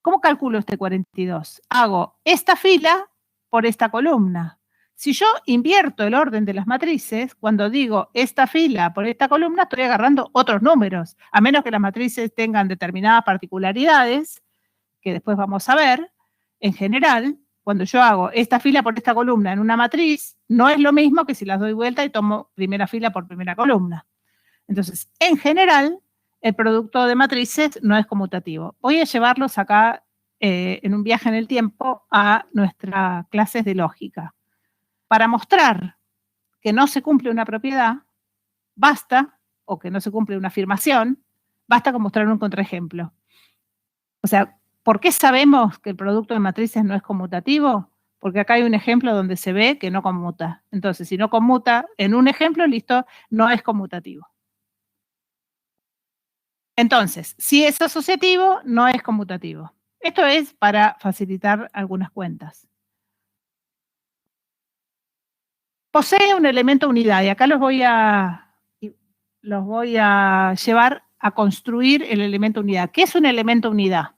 ¿Cómo calculo este 42? Hago esta fila por esta columna. Si yo invierto el orden de las matrices, cuando digo esta fila por esta columna, estoy agarrando otros números, a menos que las matrices tengan determinadas particularidades, que después vamos a ver. En general, cuando yo hago esta fila por esta columna en una matriz, no es lo mismo que si las doy vuelta y tomo primera fila por primera columna. Entonces, en general, el producto de matrices no es conmutativo. Voy a llevarlos acá en un viaje en el tiempo a nuestras clases de lógica. Para mostrar que no se cumple una propiedad, basta, o que no se cumple una afirmación, basta con mostrar un contraejemplo. O sea, ¿por qué sabemos que el producto de matrices no es conmutativo? Porque acá hay un ejemplo donde se ve que no conmuta. Entonces, si no conmuta en un ejemplo, listo, no es conmutativo. Entonces, si es asociativo, no es conmutativo. Esto es para facilitar algunas cuentas. Posee un elemento unidad, y acá los voy a llevar a construir el elemento unidad. ¿Qué es un elemento unidad?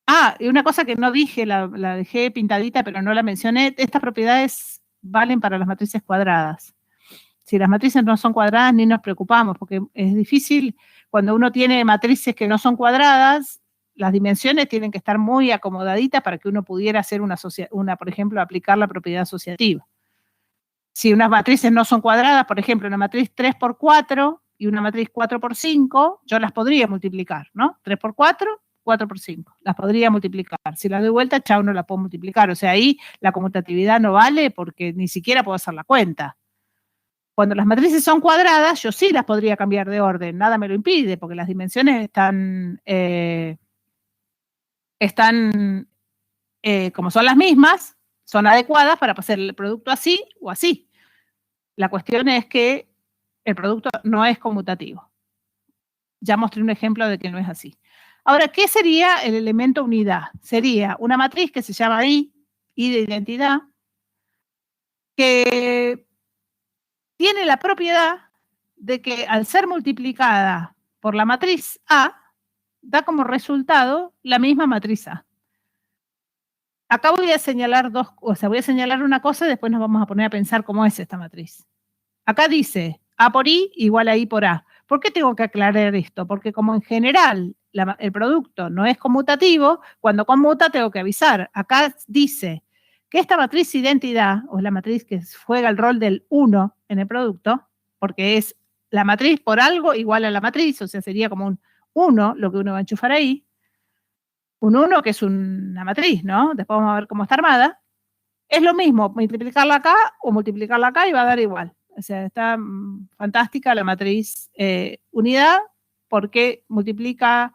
Ah, y una cosa que no dije, la dejé pintadita, pero no la mencioné, estas propiedades valen para las matrices cuadradas. Si las matrices no son cuadradas, ni nos preocupamos, porque es difícil, cuando uno tiene matrices que no son cuadradas, las dimensiones tienen que estar muy acomodaditas para que uno pudiera hacer por ejemplo, aplicar la propiedad asociativa. Si unas matrices no son cuadradas, por ejemplo, una matriz 3 por 4 y una matriz 4 por 5, yo las podría multiplicar, ¿no? 3 por 4, 4 por 5. Las podría multiplicar. Si las doy vuelta, chao, no las puedo multiplicar. O sea, ahí la conmutatividad no vale porque ni siquiera puedo hacer la cuenta. Cuando las matrices son cuadradas, yo sí las podría cambiar de orden. Nada me lo impide porque las dimensiones como son las mismas, son adecuadas para hacer el producto así o así. La cuestión es que el producto no es conmutativo. Ya mostré un ejemplo de que no es así. Ahora, ¿qué sería el elemento unidad? Sería una matriz que se llama I de identidad, que tiene la propiedad de que al ser multiplicada por la matriz A, da como resultado la misma matriz A. Acá voy a señalar voy a señalar una cosa y después nos vamos a poner a pensar cómo es esta matriz. Acá dice A por I igual a I por A. ¿Por qué tengo que aclarar esto? Porque como en general el producto no es conmutativo, cuando conmuta tengo que avisar. Acá dice que esta matriz identidad, o es la matriz que juega el rol del 1 en el producto, porque es la matriz por algo igual a la matriz, o sea, sería como un 1 lo que uno va a enchufar ahí. Un 1 que es una matriz, ¿no? Después vamos a ver cómo está armada. Es lo mismo multiplicarla acá o multiplicarla acá y va a dar igual. O sea, está fantástica la matriz unidad porque multiplica,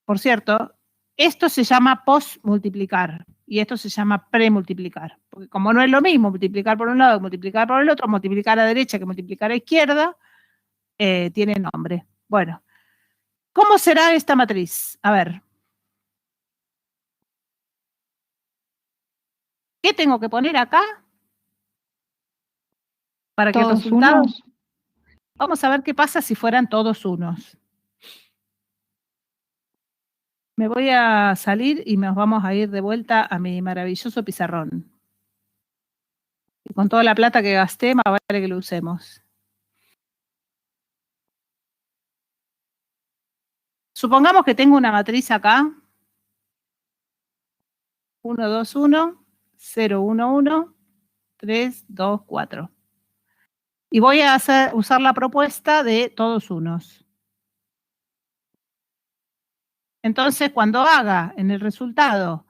por cierto, esto se llama postmultiplicar y esto se llama premultiplicar. Porque como no es lo mismo multiplicar por un lado que multiplicar por el otro, multiplicar a derecha que multiplicar a izquierda, tiene nombre. Bueno, ¿cómo será esta matriz? A ver. ¿Qué tengo que poner acá? Para que el ¿Todos resultado... unos? Vamos a ver qué pasa si fueran todos unos. Me voy a salir y nos vamos a ir de vuelta a mi maravilloso pizarrón. Y con toda la plata que gasté, más vale que lo usemos. Supongamos que tengo una matriz acá. 1, 2, 1, 0, 1, 1, 3, 2, 4. Y voy a usar la propuesta de todos unos. Entonces, cuando haga en el resultado,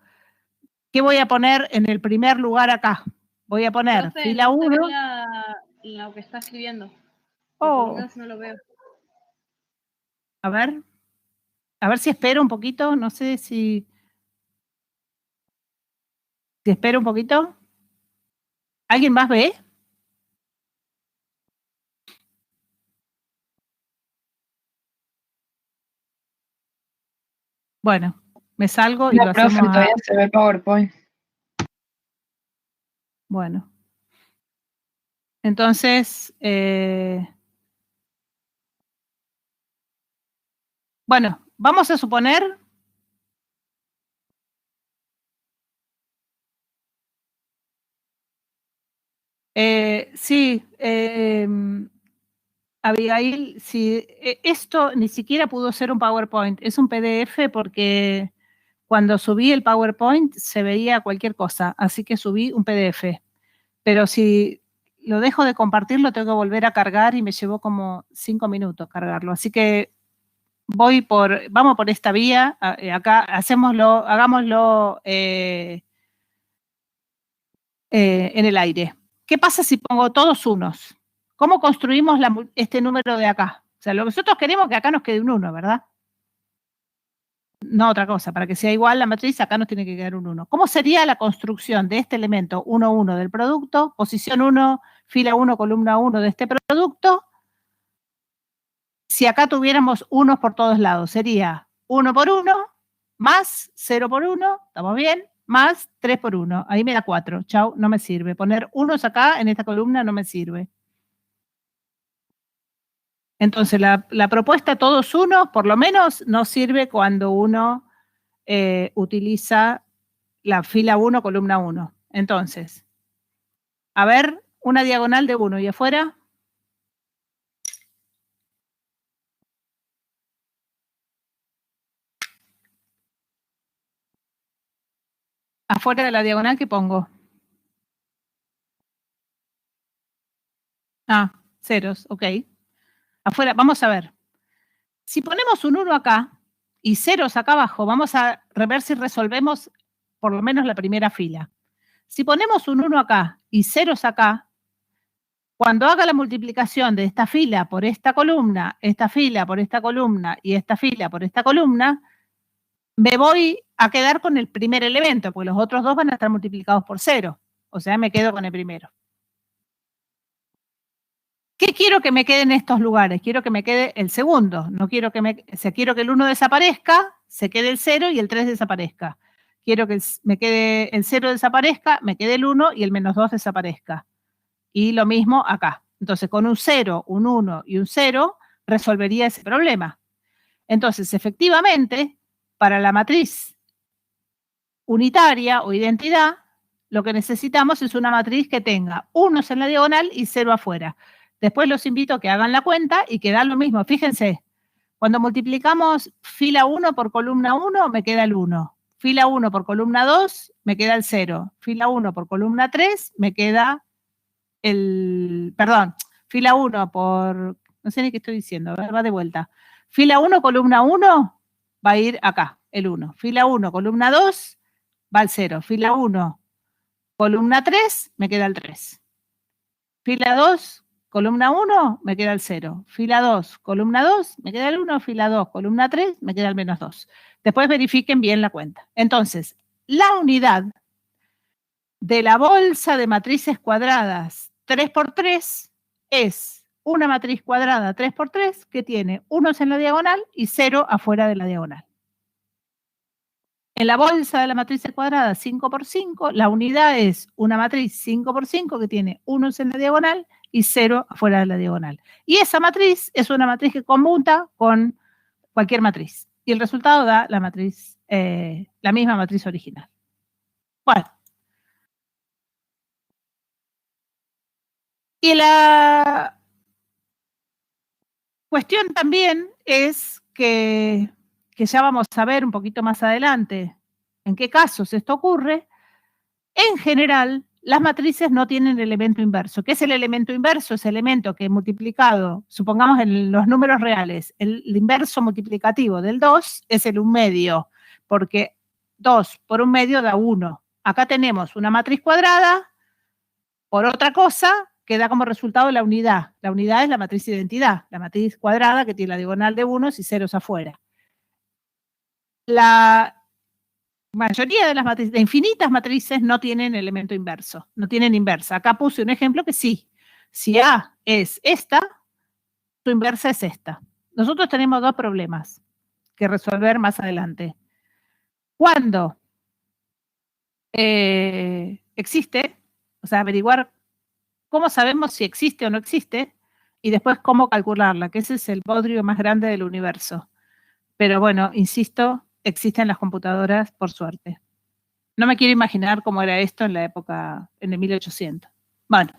¿qué voy a poner en el primer lugar acá? Voy a poner Profe, fila no se 1. ve lo que está escribiendo. Oh. No lo veo. A ver si espero un poquito. No sé si espero un poquito. ¿Alguien más ve? Bueno, me salgo y No, lo profe, hacemos. todavía se ve PowerPoint. Bueno. Entonces, bueno, vamos a suponer sí, Abigail, sí, esto ni siquiera pudo ser un PowerPoint, es un PDF porque cuando subí el PowerPoint se veía cualquier cosa, así que subí un PDF. Pero si lo dejo de compartir, lo tengo que volver a cargar y me llevó como 5 minutos cargarlo. Así que vamos por esta vía, acá hagámoslo en el aire. ¿Qué pasa si pongo todos unos? ¿Cómo construimos este número de acá? O sea, lo que nosotros queremos es que acá nos quede un 1, ¿verdad? No otra cosa, para que sea igual la matriz, acá nos tiene que quedar un 1. ¿Cómo sería la construcción de este elemento 1, 1 del producto? Posición 1, fila 1, columna 1 de este producto. Si acá tuviéramos unos por todos lados, sería 1 por 1, más 0 por 1, ¿estamos bien? Más 3 por 1, ahí me da 4, chau, no me sirve. Poner unos acá en esta columna no me sirve. Entonces, la propuesta todos unos, por lo menos, no sirve cuando uno utiliza la fila 1, columna 1. Entonces, a ver, una diagonal de 1 y afuera. Afuera de la diagonal, ¿qué pongo? Ah, ceros, ok. Afuera, vamos a ver. Si ponemos un 1 acá y ceros acá abajo, vamos a ver si resolvemos por lo menos la primera fila. Si ponemos un 1 acá y ceros acá, cuando haga la multiplicación de esta fila por esta columna, esta fila por esta columna y esta fila por esta columna, me voy a quedar con el primer elemento, porque los otros dos van a estar multiplicados por 0. O sea, me quedo con el primero. ¿Qué quiero que me quede en estos lugares? Quiero que me quede el segundo. No quiero que quiero que el 1 desaparezca, se quede el 0 y el 3 desaparezca. Quiero que me quede el 0 desaparezca, me quede el 1 y el menos 2 desaparezca. Y lo mismo acá. Entonces, con un 0, un 1 y un 0, resolvería ese problema. Entonces, efectivamente, para la matriz unitaria o identidad, lo que necesitamos es una matriz que tenga unos en la diagonal y 0 afuera. Después los invito a que hagan la cuenta y que da lo mismo. Fíjense, cuando multiplicamos fila 1 por columna 1, me queda el 1. Fila 1 por columna 2, me queda el 0. Fila 1 por columna 3, me queda fila 1 por, no sé ni qué estoy diciendo, va de vuelta. Fila 1, columna 1, va a ir acá, el 1. Fila 1, columna 2, va al 0. Fila 1, columna 3, me queda el 3. Fila 2, columna 1, me queda el 0. Fila 2, columna 2, me queda el 1. Fila 2, columna 3, me queda el menos 2. Después verifiquen bien la cuenta. Entonces, la unidad de la bolsa de matrices cuadradas 3×3 es una matriz cuadrada 3×3 que tiene unos en la diagonal y 0 afuera de la diagonal. En la bolsa de la matriz cuadrada 5×5, la unidad es una matriz 5×5 que tiene unos en la diagonal y 0 afuera de la diagonal. Y esa matriz es una matriz que conmuta con cualquier matriz. Y el resultado da la matriz, la misma matriz original. Bueno. Y la cuestión también es que ya vamos a ver un poquito más adelante en qué casos esto ocurre. En general, las matrices no tienen elemento inverso. ¿Qué es el elemento inverso? Es el elemento que multiplicado, supongamos en los números reales, el inverso multiplicativo del 2 es el 1/2, porque 2 por 1/2 da 1. Acá tenemos una matriz cuadrada por otra cosa que da como resultado la unidad. La unidad es la matriz identidad, la matriz cuadrada que tiene la diagonal de unos y ceros afuera. La mayoría de las matrices, de infinitas matrices, no tienen elemento inverso, no tienen inversa. Acá puse un ejemplo que sí. Si A es esta, su inversa es esta. Nosotros tenemos dos problemas que resolver más adelante. Cuando existe, o sea, averiguar cómo sabemos si existe o no existe, y después cómo calcularla, que ese es el bodrio más grande del universo. Pero bueno, insisto, existen las computadoras, por suerte. No me quiero imaginar cómo era esto en la época, en el 1800. Bueno.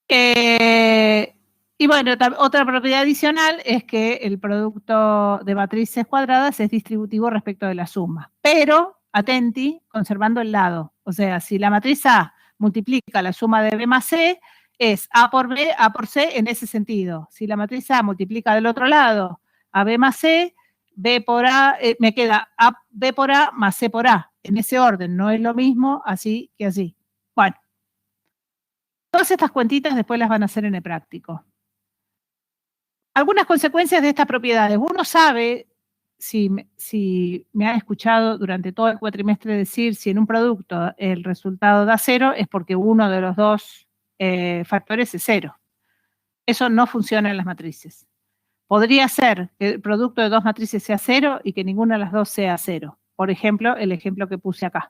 Y bueno, otra propiedad adicional es que el producto de matrices cuadradas es distributivo respecto de la suma. Pero, atenti, conservando el lado. O sea, si la matriz A multiplica la suma de B más C, es A por B, A por C en ese sentido. Si la matriz A multiplica del otro lado a B más C, B por A, me queda B por A más C por A. En ese orden, no es lo mismo así que así. Bueno, todas estas cuentitas después las van a hacer en el práctico. Algunas consecuencias de estas propiedades. Uno sabe, si me han escuchado durante todo el cuatrimestre decir si en un producto el resultado da 0, es porque uno de los dos factores es 0. Eso no funciona en las matrices. Podría ser que el producto de dos matrices sea 0 y que ninguna de las dos sea 0. Por ejemplo, el ejemplo que puse acá.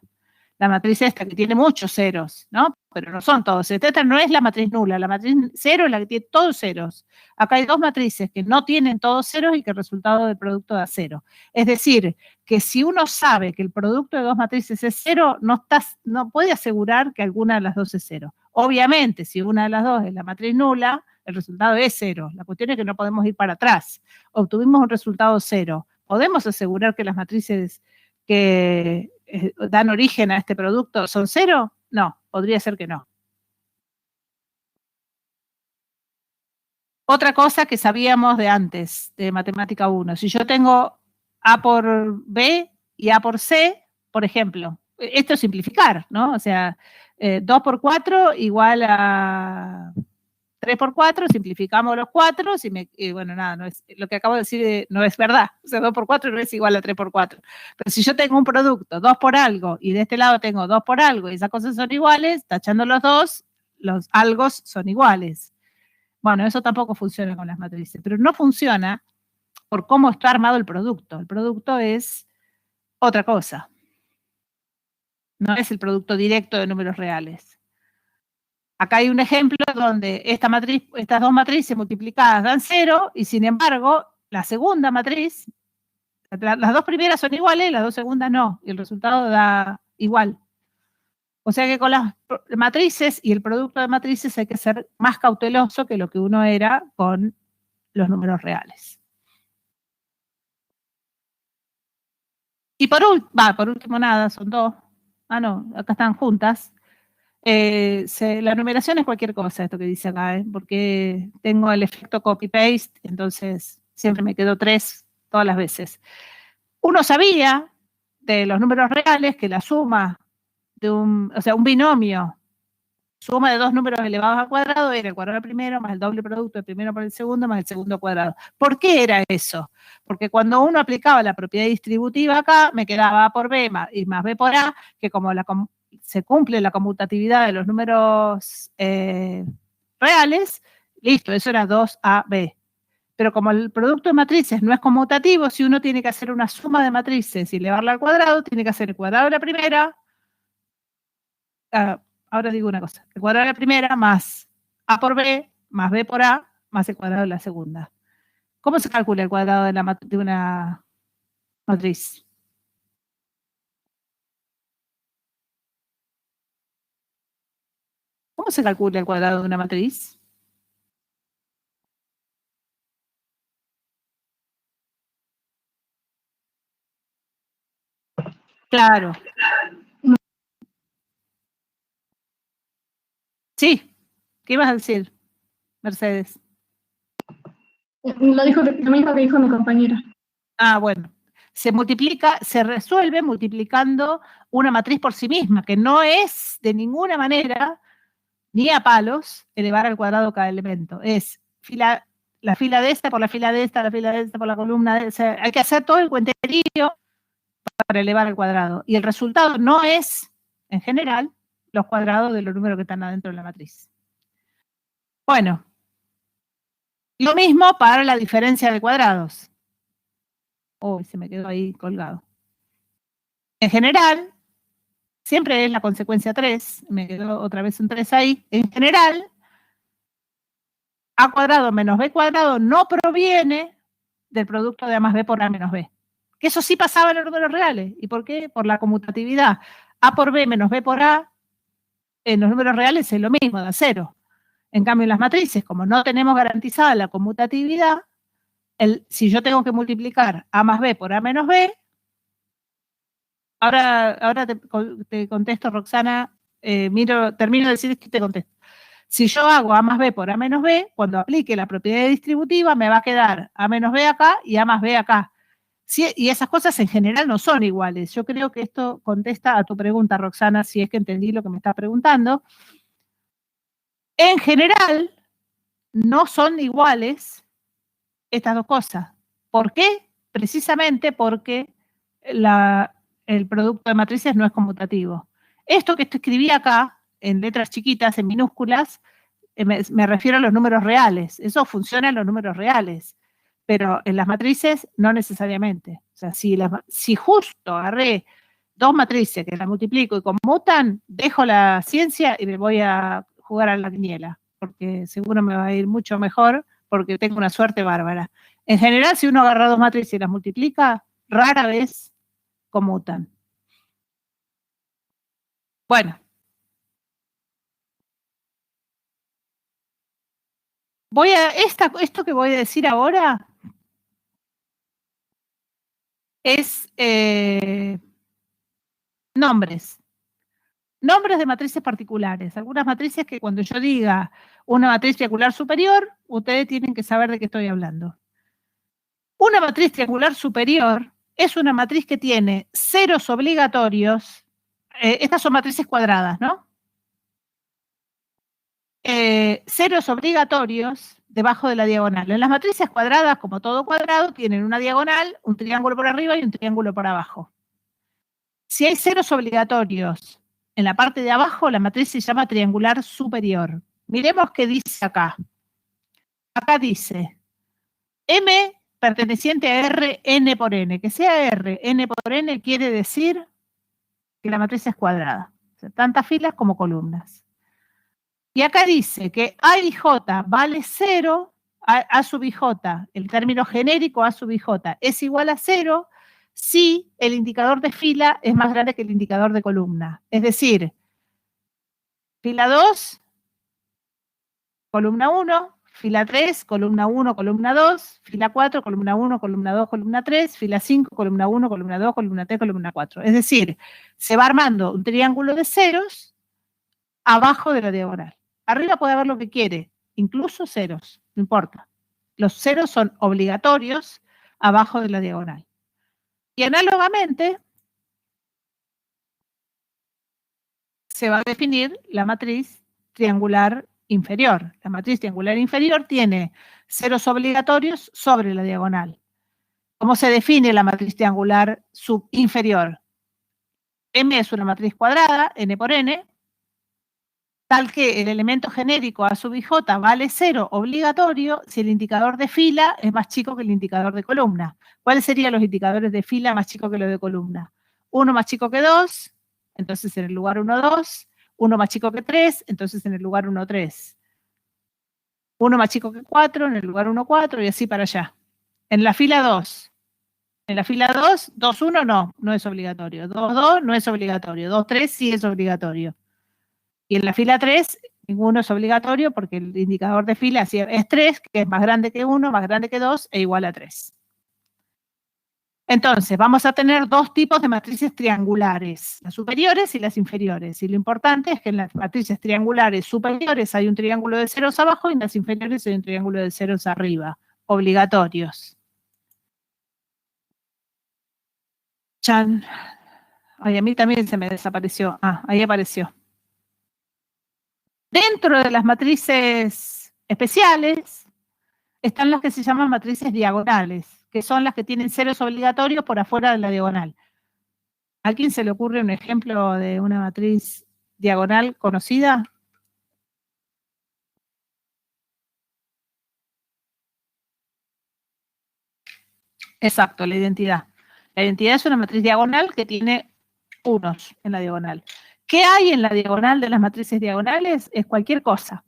La matriz esta que tiene muchos ceros, ¿no? Pero no son todos. Esta no es la matriz nula. La matriz 0 es la que tiene todos ceros. Acá hay dos matrices que no tienen todos ceros y que el resultado del producto da 0. Es decir, que si uno sabe que el producto de dos matrices es 0, no puede asegurar que alguna de las dos es 0. Obviamente, si una de las dos es la matriz nula, el resultado es 0. La cuestión es que no podemos ir para atrás. Obtuvimos un resultado 0. ¿Podemos asegurar que las matrices que dan origen a este producto son 0? No, podría ser que no. Otra cosa que sabíamos de antes, de Matemática 1, si yo tengo A por B y A por C, por ejemplo, esto es simplificar, ¿no? O sea, 2 por 4 igual a 3 por 4, simplificamos los 4 y bueno, nada, no es, lo que acabo de decir no es verdad. O sea, 2 por 4 no es igual a 3 por 4. Pero si yo tengo un producto, 2 por algo, y de este lado tengo 2 por algo, y esas cosas son iguales, tachando los dos, los algos son iguales. Bueno, eso tampoco funciona con las matrices, pero no funciona por cómo está armado el producto. El producto es otra cosa. No es el producto directo de números reales. Acá hay un ejemplo donde estas dos matrices multiplicadas dan 0 y sin embargo la segunda matriz, las dos primeras son iguales, las dos segundas no, y el resultado da igual. O sea que con las matrices y el producto de matrices hay que ser más cauteloso que lo que uno era con los números reales. Y por último nada, son dos. Ah, no, acá están juntas. La numeración es cualquier cosa, esto que dice acá, porque tengo el efecto copy-paste, entonces siempre me quedo 3 todas las veces. Uno sabía de los números reales que la suma de un binomio, suma de dos números elevados al cuadrado era el cuadrado del primero más el doble producto del primero por el segundo más el segundo cuadrado. ¿Por qué era eso? Porque cuando uno aplicaba la propiedad distributiva acá, me quedaba A por B y más B por A, que como se cumple la conmutatividad de los números reales, listo, eso era 2AB. Pero como el producto de matrices no es conmutativo, si uno tiene que hacer una suma de matrices y elevarla al cuadrado, tiene que hacer el cuadrado de la primera, ahora digo una cosa, el cuadrado de la primera más A por B, más B por A, más el cuadrado de la segunda. ¿Cómo se calcula el cuadrado de una matriz? ¿Cómo se calcula el cuadrado de una matriz? Claro. Sí. ¿Qué ibas a decir, Mercedes? Lo mismo que dijo mi compañera. Ah, bueno. Se resuelve multiplicando una matriz por sí misma, que no es de ninguna manera, ni a palos, elevar al cuadrado cada elemento. Es la fila de esta por la fila de esta, la fila de esta por la columna de esta. Hay que hacer todo el cuenterío para elevar al cuadrado. Y el resultado no es, en general, los cuadrados de los números que están adentro de la matriz. Bueno, lo mismo para la diferencia de cuadrados. Se me quedó ahí colgado. En general, siempre es la consecuencia 3. Me quedó otra vez un 3 ahí. En general, A cuadrado menos B cuadrado no proviene del producto de A más B por A menos B. Que eso sí pasaba en los números reales. ¿Y por qué? Por la conmutatividad. A por B menos B por A, en los números reales es lo mismo, da 0. En cambio, en las matrices, como no tenemos garantizada la conmutatividad, si yo tengo que multiplicar A más B por A menos B, ahora te contesto, Roxana, termino de decir que te contesto. Si yo hago A más B por A menos B, cuando aplique la propiedad distributiva me va a quedar A menos B acá y A más B acá. Sí, y esas cosas en general no son iguales. Yo creo que esto contesta a tu pregunta, Roxana, si es que entendí lo que me estás preguntando. En general, no son iguales estas dos cosas. ¿Por qué? Precisamente porque el producto de matrices no es conmutativo. Esto que te escribí acá, en letras chiquitas, en minúsculas, me refiero a los números reales. Eso funciona en los números reales, pero en las matrices no necesariamente. O sea, si justo agarré dos matrices que las multiplico y conmutan, dejo la ciencia y me voy a jugar a la quiniela, porque seguro me va a ir mucho mejor, porque tengo una suerte bárbara. En general, si uno agarra dos matrices y las multiplica, rara vez conmutan. Bueno. Esto que voy a decir ahora es nombres. Nombres de matrices particulares. Algunas matrices que cuando yo diga una matriz triangular superior, ustedes tienen que saber de qué estoy hablando. Una matriz triangular superior es una matriz que tiene ceros obligatorios. Estas son matrices cuadradas, ¿no? Ceros obligatorios debajo de la diagonal. En las matrices cuadradas, como todo cuadrado, tienen una diagonal, un triángulo por arriba y un triángulo por abajo. Si hay ceros obligatorios en la parte de abajo, la matriz se llama triangular superior. Miremos qué dice acá. Acá dice M perteneciente a R, N por N. Que sea R, N por N quiere decir que la matriz es cuadrada. O sea, tantas filas como columnas. Y acá dice que A y J vale 0, A sub i J, el término genérico A sub i J, es igual a 0 si el indicador de fila es más grande que el indicador de columna. Es decir, fila 2, columna 1, fila 3, columna 1, columna 2, fila 4, columna 1, columna 2, columna 3, fila 5, columna 1, columna 2, columna 3, columna 4. Es decir, se va armando un triángulo de ceros abajo de la diagonal. Arriba puede haber lo que quiere, incluso ceros, no importa. Los ceros son obligatorios abajo de la diagonal. Y análogamente, se va a definir la matriz triangular inferior. La matriz triangular inferior tiene ceros obligatorios sobre la diagonal. ¿Cómo se define la matriz triangular subinferior? M es una matriz cuadrada, N por N, tal que el elemento genérico A sub i J vale 0 obligatorio si el indicador de fila es más chico que el indicador de columna. ¿Cuáles serían los indicadores de fila más chicos que los de columna? 1 más chico que 2, entonces en el lugar 1, 2. 1 más chico que 3, entonces en el lugar 1, 3. 1 más chico que 4, en el lugar 1, 4, y así para allá. En la fila 2. En la fila 2, 2, 1 no es obligatorio. 2, 2 no es obligatorio. 2, 3 sí es obligatorio. Y en la fila 3, ninguno es obligatorio porque el indicador de fila es 3, que es más grande que 1, más grande que 2 e igual a 3. Entonces, vamos a tener dos tipos de matrices triangulares, las superiores y las inferiores. Y lo importante es que en las matrices triangulares superiores hay un triángulo de ceros abajo y en las inferiores hay un triángulo de ceros arriba, obligatorios. Chan. Ay, a mí también se me desapareció. Ah, ahí apareció. Dentro de las matrices especiales están las que se llaman matrices diagonales, que son las que tienen ceros obligatorios por afuera de la diagonal. ¿A alguien se le ocurre un ejemplo de una matriz diagonal conocida? Exacto, la identidad. La identidad es una matriz diagonal que tiene unos en la diagonal. ¿Qué hay en la diagonal de las matrices diagonales? Es cualquier cosa.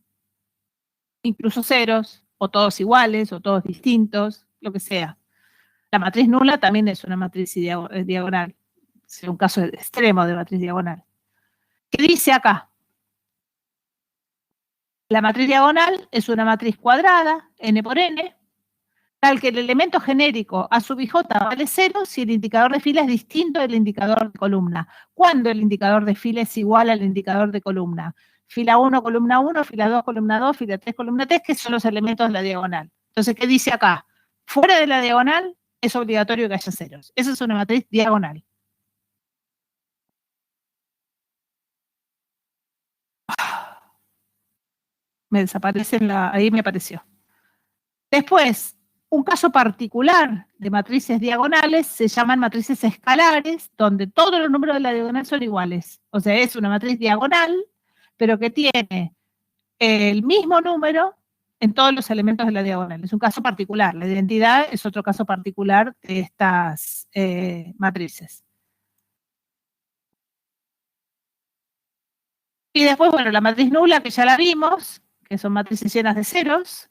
Incluso ceros, o todos iguales, o todos distintos, lo que sea. La matriz nula también es una matriz diagonal. Es un caso extremo de matriz diagonal. ¿Qué dice acá? La matriz diagonal es una matriz cuadrada, n por n, tal que el elemento genérico A sub i J vale 0 si el indicador de fila es distinto del indicador de columna. ¿Cuándo el indicador de fila es igual al indicador de columna? fila 1, columna 1, fila 2, columna 2, fila 3, columna 3, que son los elementos de la diagonal. Entonces, ¿qué dice acá? Fuera de la diagonal es obligatorio que haya ceros. Esa es una matriz diagonal. Me desaparece ahí me apareció. Después, un caso particular de matrices diagonales se llaman matrices escalares, donde todos los números de la diagonal son iguales. O sea, es una matriz diagonal, pero que tiene el mismo número en todos los elementos de la diagonal. Es un caso particular. La identidad es otro caso particular de estas matrices. Y después, bueno, la matriz nula, que ya la vimos, que son matrices llenas de ceros.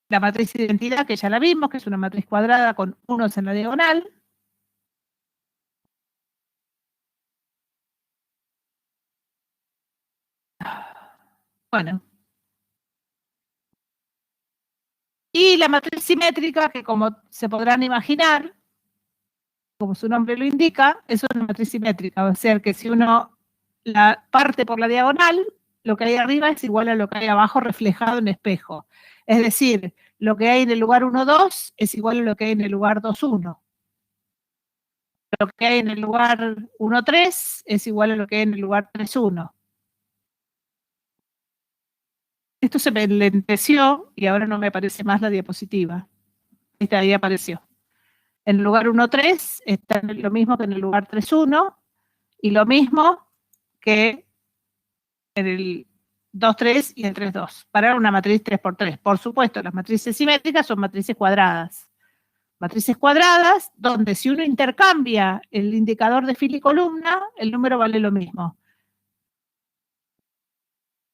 La matriz de identidad, que ya la vimos, que es una matriz cuadrada con unos en la diagonal. Bueno. Y la matriz simétrica, que como se podrán imaginar, como su nombre lo indica, es una matriz simétrica. O sea, que si uno la parte por la diagonal, lo que hay arriba es igual a lo que hay abajo reflejado en espejo. Es decir, lo que hay en el lugar 1, 2 es igual a lo que hay en el lugar 2, 1. Lo que hay en el lugar 1, 3 es igual a lo que hay en el lugar 3, 1. Esto se me enlenteció y ahora no me aparece más la diapositiva. Ahí apareció. En el lugar 1, 3 está lo mismo que en el lugar 3, 1 y lo mismo que en el 2, 3 y el 3, 2. Para una matriz 3 por 3. Por supuesto, las matrices simétricas son matrices cuadradas. Matrices cuadradas donde si uno intercambia el indicador de fila y columna, el número vale lo mismo.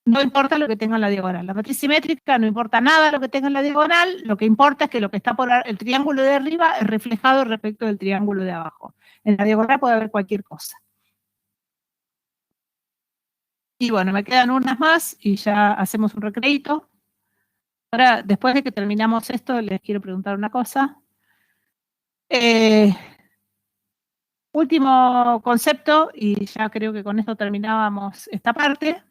No importa lo que tenga en la diagonal. La matriz simétrica no importa nada lo que tenga en la diagonal, lo que importa es que lo que está por el triángulo de arriba es reflejado respecto del triángulo de abajo. En la diagonal puede haber cualquier cosa. Y bueno, me quedan unas más y ya hacemos un recreito. Ahora, después de que terminamos esto, les quiero preguntar una cosa. Último concepto, y ya creo que con esto terminábamos esta parte.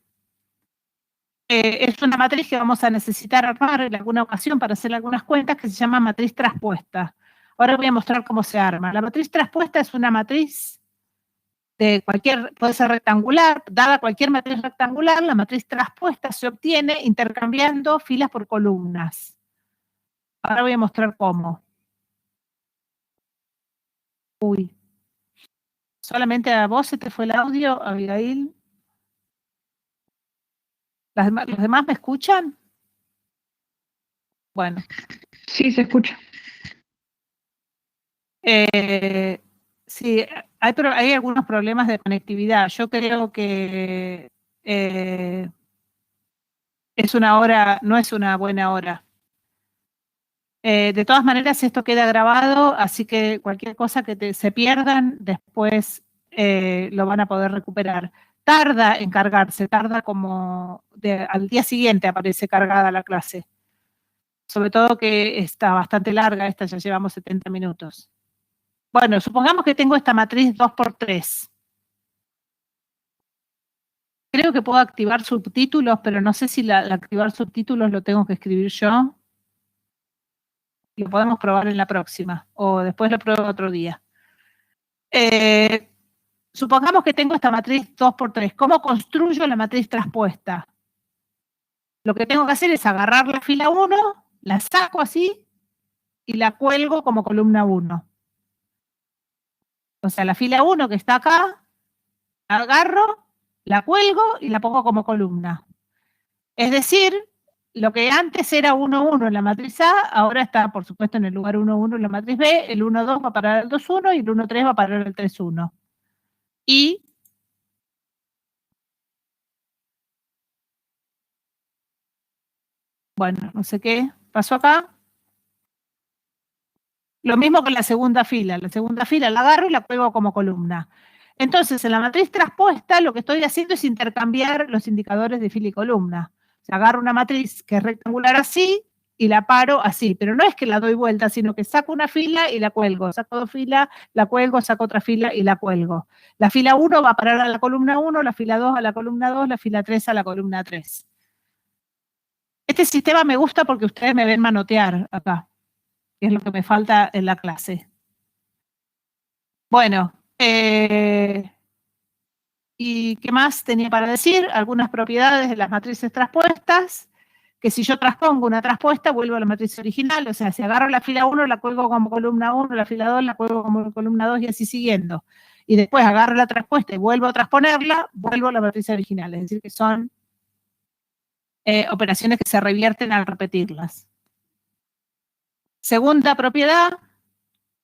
Es una matriz que vamos a necesitar armar en alguna ocasión para hacer algunas cuentas que se llama matriz traspuesta. Ahora voy a mostrar cómo se arma. La matriz traspuesta es una matriz de puede ser rectangular, dada cualquier matriz rectangular, la matriz traspuesta se obtiene intercambiando filas por columnas. Ahora voy a mostrar cómo. Uy. ¿Solamente a vos se te fue el audio, Abigail? ¿Los demás me escuchan? Bueno. Sí, se escucha. Sí, hay algunos problemas de conectividad. Yo creo que es una hora, no es una buena hora. De todas maneras, esto queda grabado, así que cualquier cosa que se pierdan, después lo van a poder recuperar. Tarda en cargarse, tarda como al día siguiente aparece cargada la clase. Sobre todo que está bastante larga, esta ya llevamos 70 minutos. Bueno, supongamos que tengo esta matriz 2 por 3. Creo que puedo activar subtítulos, pero no sé si activar subtítulos lo tengo que escribir yo. Lo podemos probar en la próxima, o después lo pruebo otro día. Supongamos que tengo esta matriz 2 por 3. ¿Cómo construyo la matriz traspuesta? Lo que tengo que hacer es agarrar la fila 1, la saco así y la cuelgo como columna 1. O sea, la fila 1 que está acá, la agarro, la cuelgo y la pongo como columna. Es decir, lo que antes era 1, 1 en la matriz A, ahora está, por supuesto, en el lugar 1, 1 en la matriz B, el 1, 2 va a parar al 2, 1 y el 1, 3 va a parar al 3, 1. Y bueno, no sé qué pasó acá. Lo mismo que en la segunda fila. La segunda fila la agarro y la cuelgo como columna. Entonces, en la matriz traspuesta, lo que estoy haciendo es intercambiar los indicadores de fila y columna. O sea, agarro una matriz que es rectangular así, y la paro así, pero no es que la doy vuelta, sino que saco una fila y la cuelgo, saco dos filas, la cuelgo, saco otra fila y la cuelgo. La fila 1 va a parar a la columna 1, la fila 2 a la columna 2, la fila 3 a la columna 3. Este sistema me gusta porque ustedes me ven manotear acá, que es lo que me falta en la clase. Bueno, ¿y qué más tenía para decir? Algunas propiedades de las matrices traspuestas, que si yo transpongo una traspuesta, vuelvo a la matriz original, o sea, si agarro la fila 1, la cuelgo como columna 1, la fila 2 la cuelgo como columna 2 y así siguiendo. Y después agarro la traspuesta y vuelvo a transponerla, vuelvo a la matriz original, es decir, que son operaciones que se revierten al repetirlas. Segunda propiedad,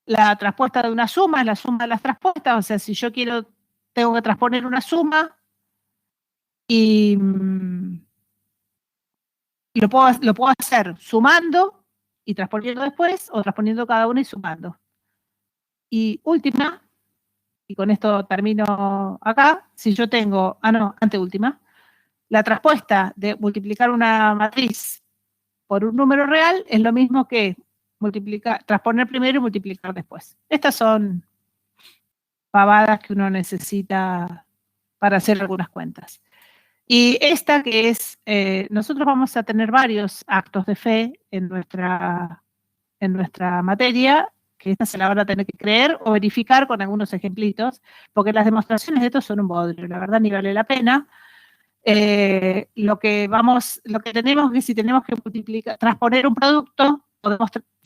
la traspuesta de una suma es la suma de las traspuestas, o sea, si yo tengo que transponer una suma y lo puedo hacer sumando y transponiendo después, o transponiendo cada una y sumando. Y última, y con esto termino acá, si yo tengo, anteúltima, la traspuesta de multiplicar una matriz por un número real es lo mismo que transponer primero y multiplicar después. Estas son pavadas que uno necesita para hacer algunas cuentas. Y esta que es, nosotros vamos a tener varios actos de fe en nuestra materia, que esta se la van a tener que creer o verificar con algunos ejemplitos, porque las demostraciones de esto son un bodrio, la verdad ni vale la pena. Lo que tenemos que si tenemos que transponer un producto,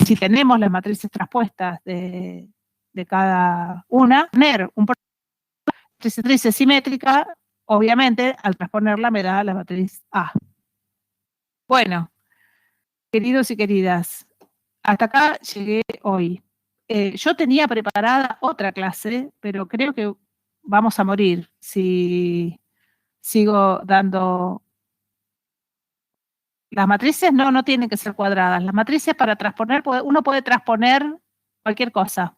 si tenemos las matrices traspuestas de cada una, tener un matriz simétrica, obviamente, al transponerla me da la matriz A. Bueno, queridos y queridas, hasta acá llegué hoy. Yo tenía preparada otra clase, pero creo que vamos a morir si sigo dando. Las matrices no tienen que ser cuadradas. Las matrices para transponer, uno puede transponer cualquier cosa.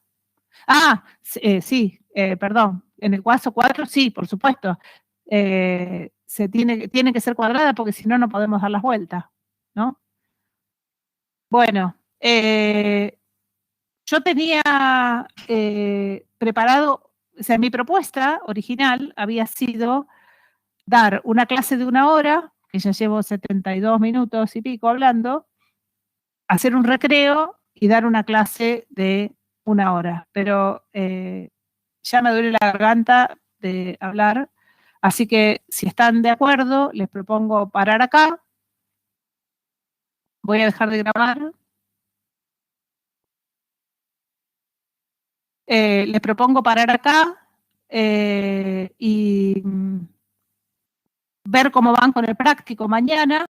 Sí, perdón. En el caso 4, sí, por supuesto. Tiene que ser cuadrada porque si no, no podemos dar las vueltas, ¿no? Bueno, yo tenía preparado, o sea, mi propuesta original había sido dar una clase de 1 hora, que ya llevo 72 minutos y pico hablando, hacer un recreo y dar una clase de 1 hora. Pero ya me duele la garganta de hablar, así que si están de acuerdo, les propongo parar acá. Voy a dejar de grabar. Les propongo parar acá y ver cómo van con el práctico mañana.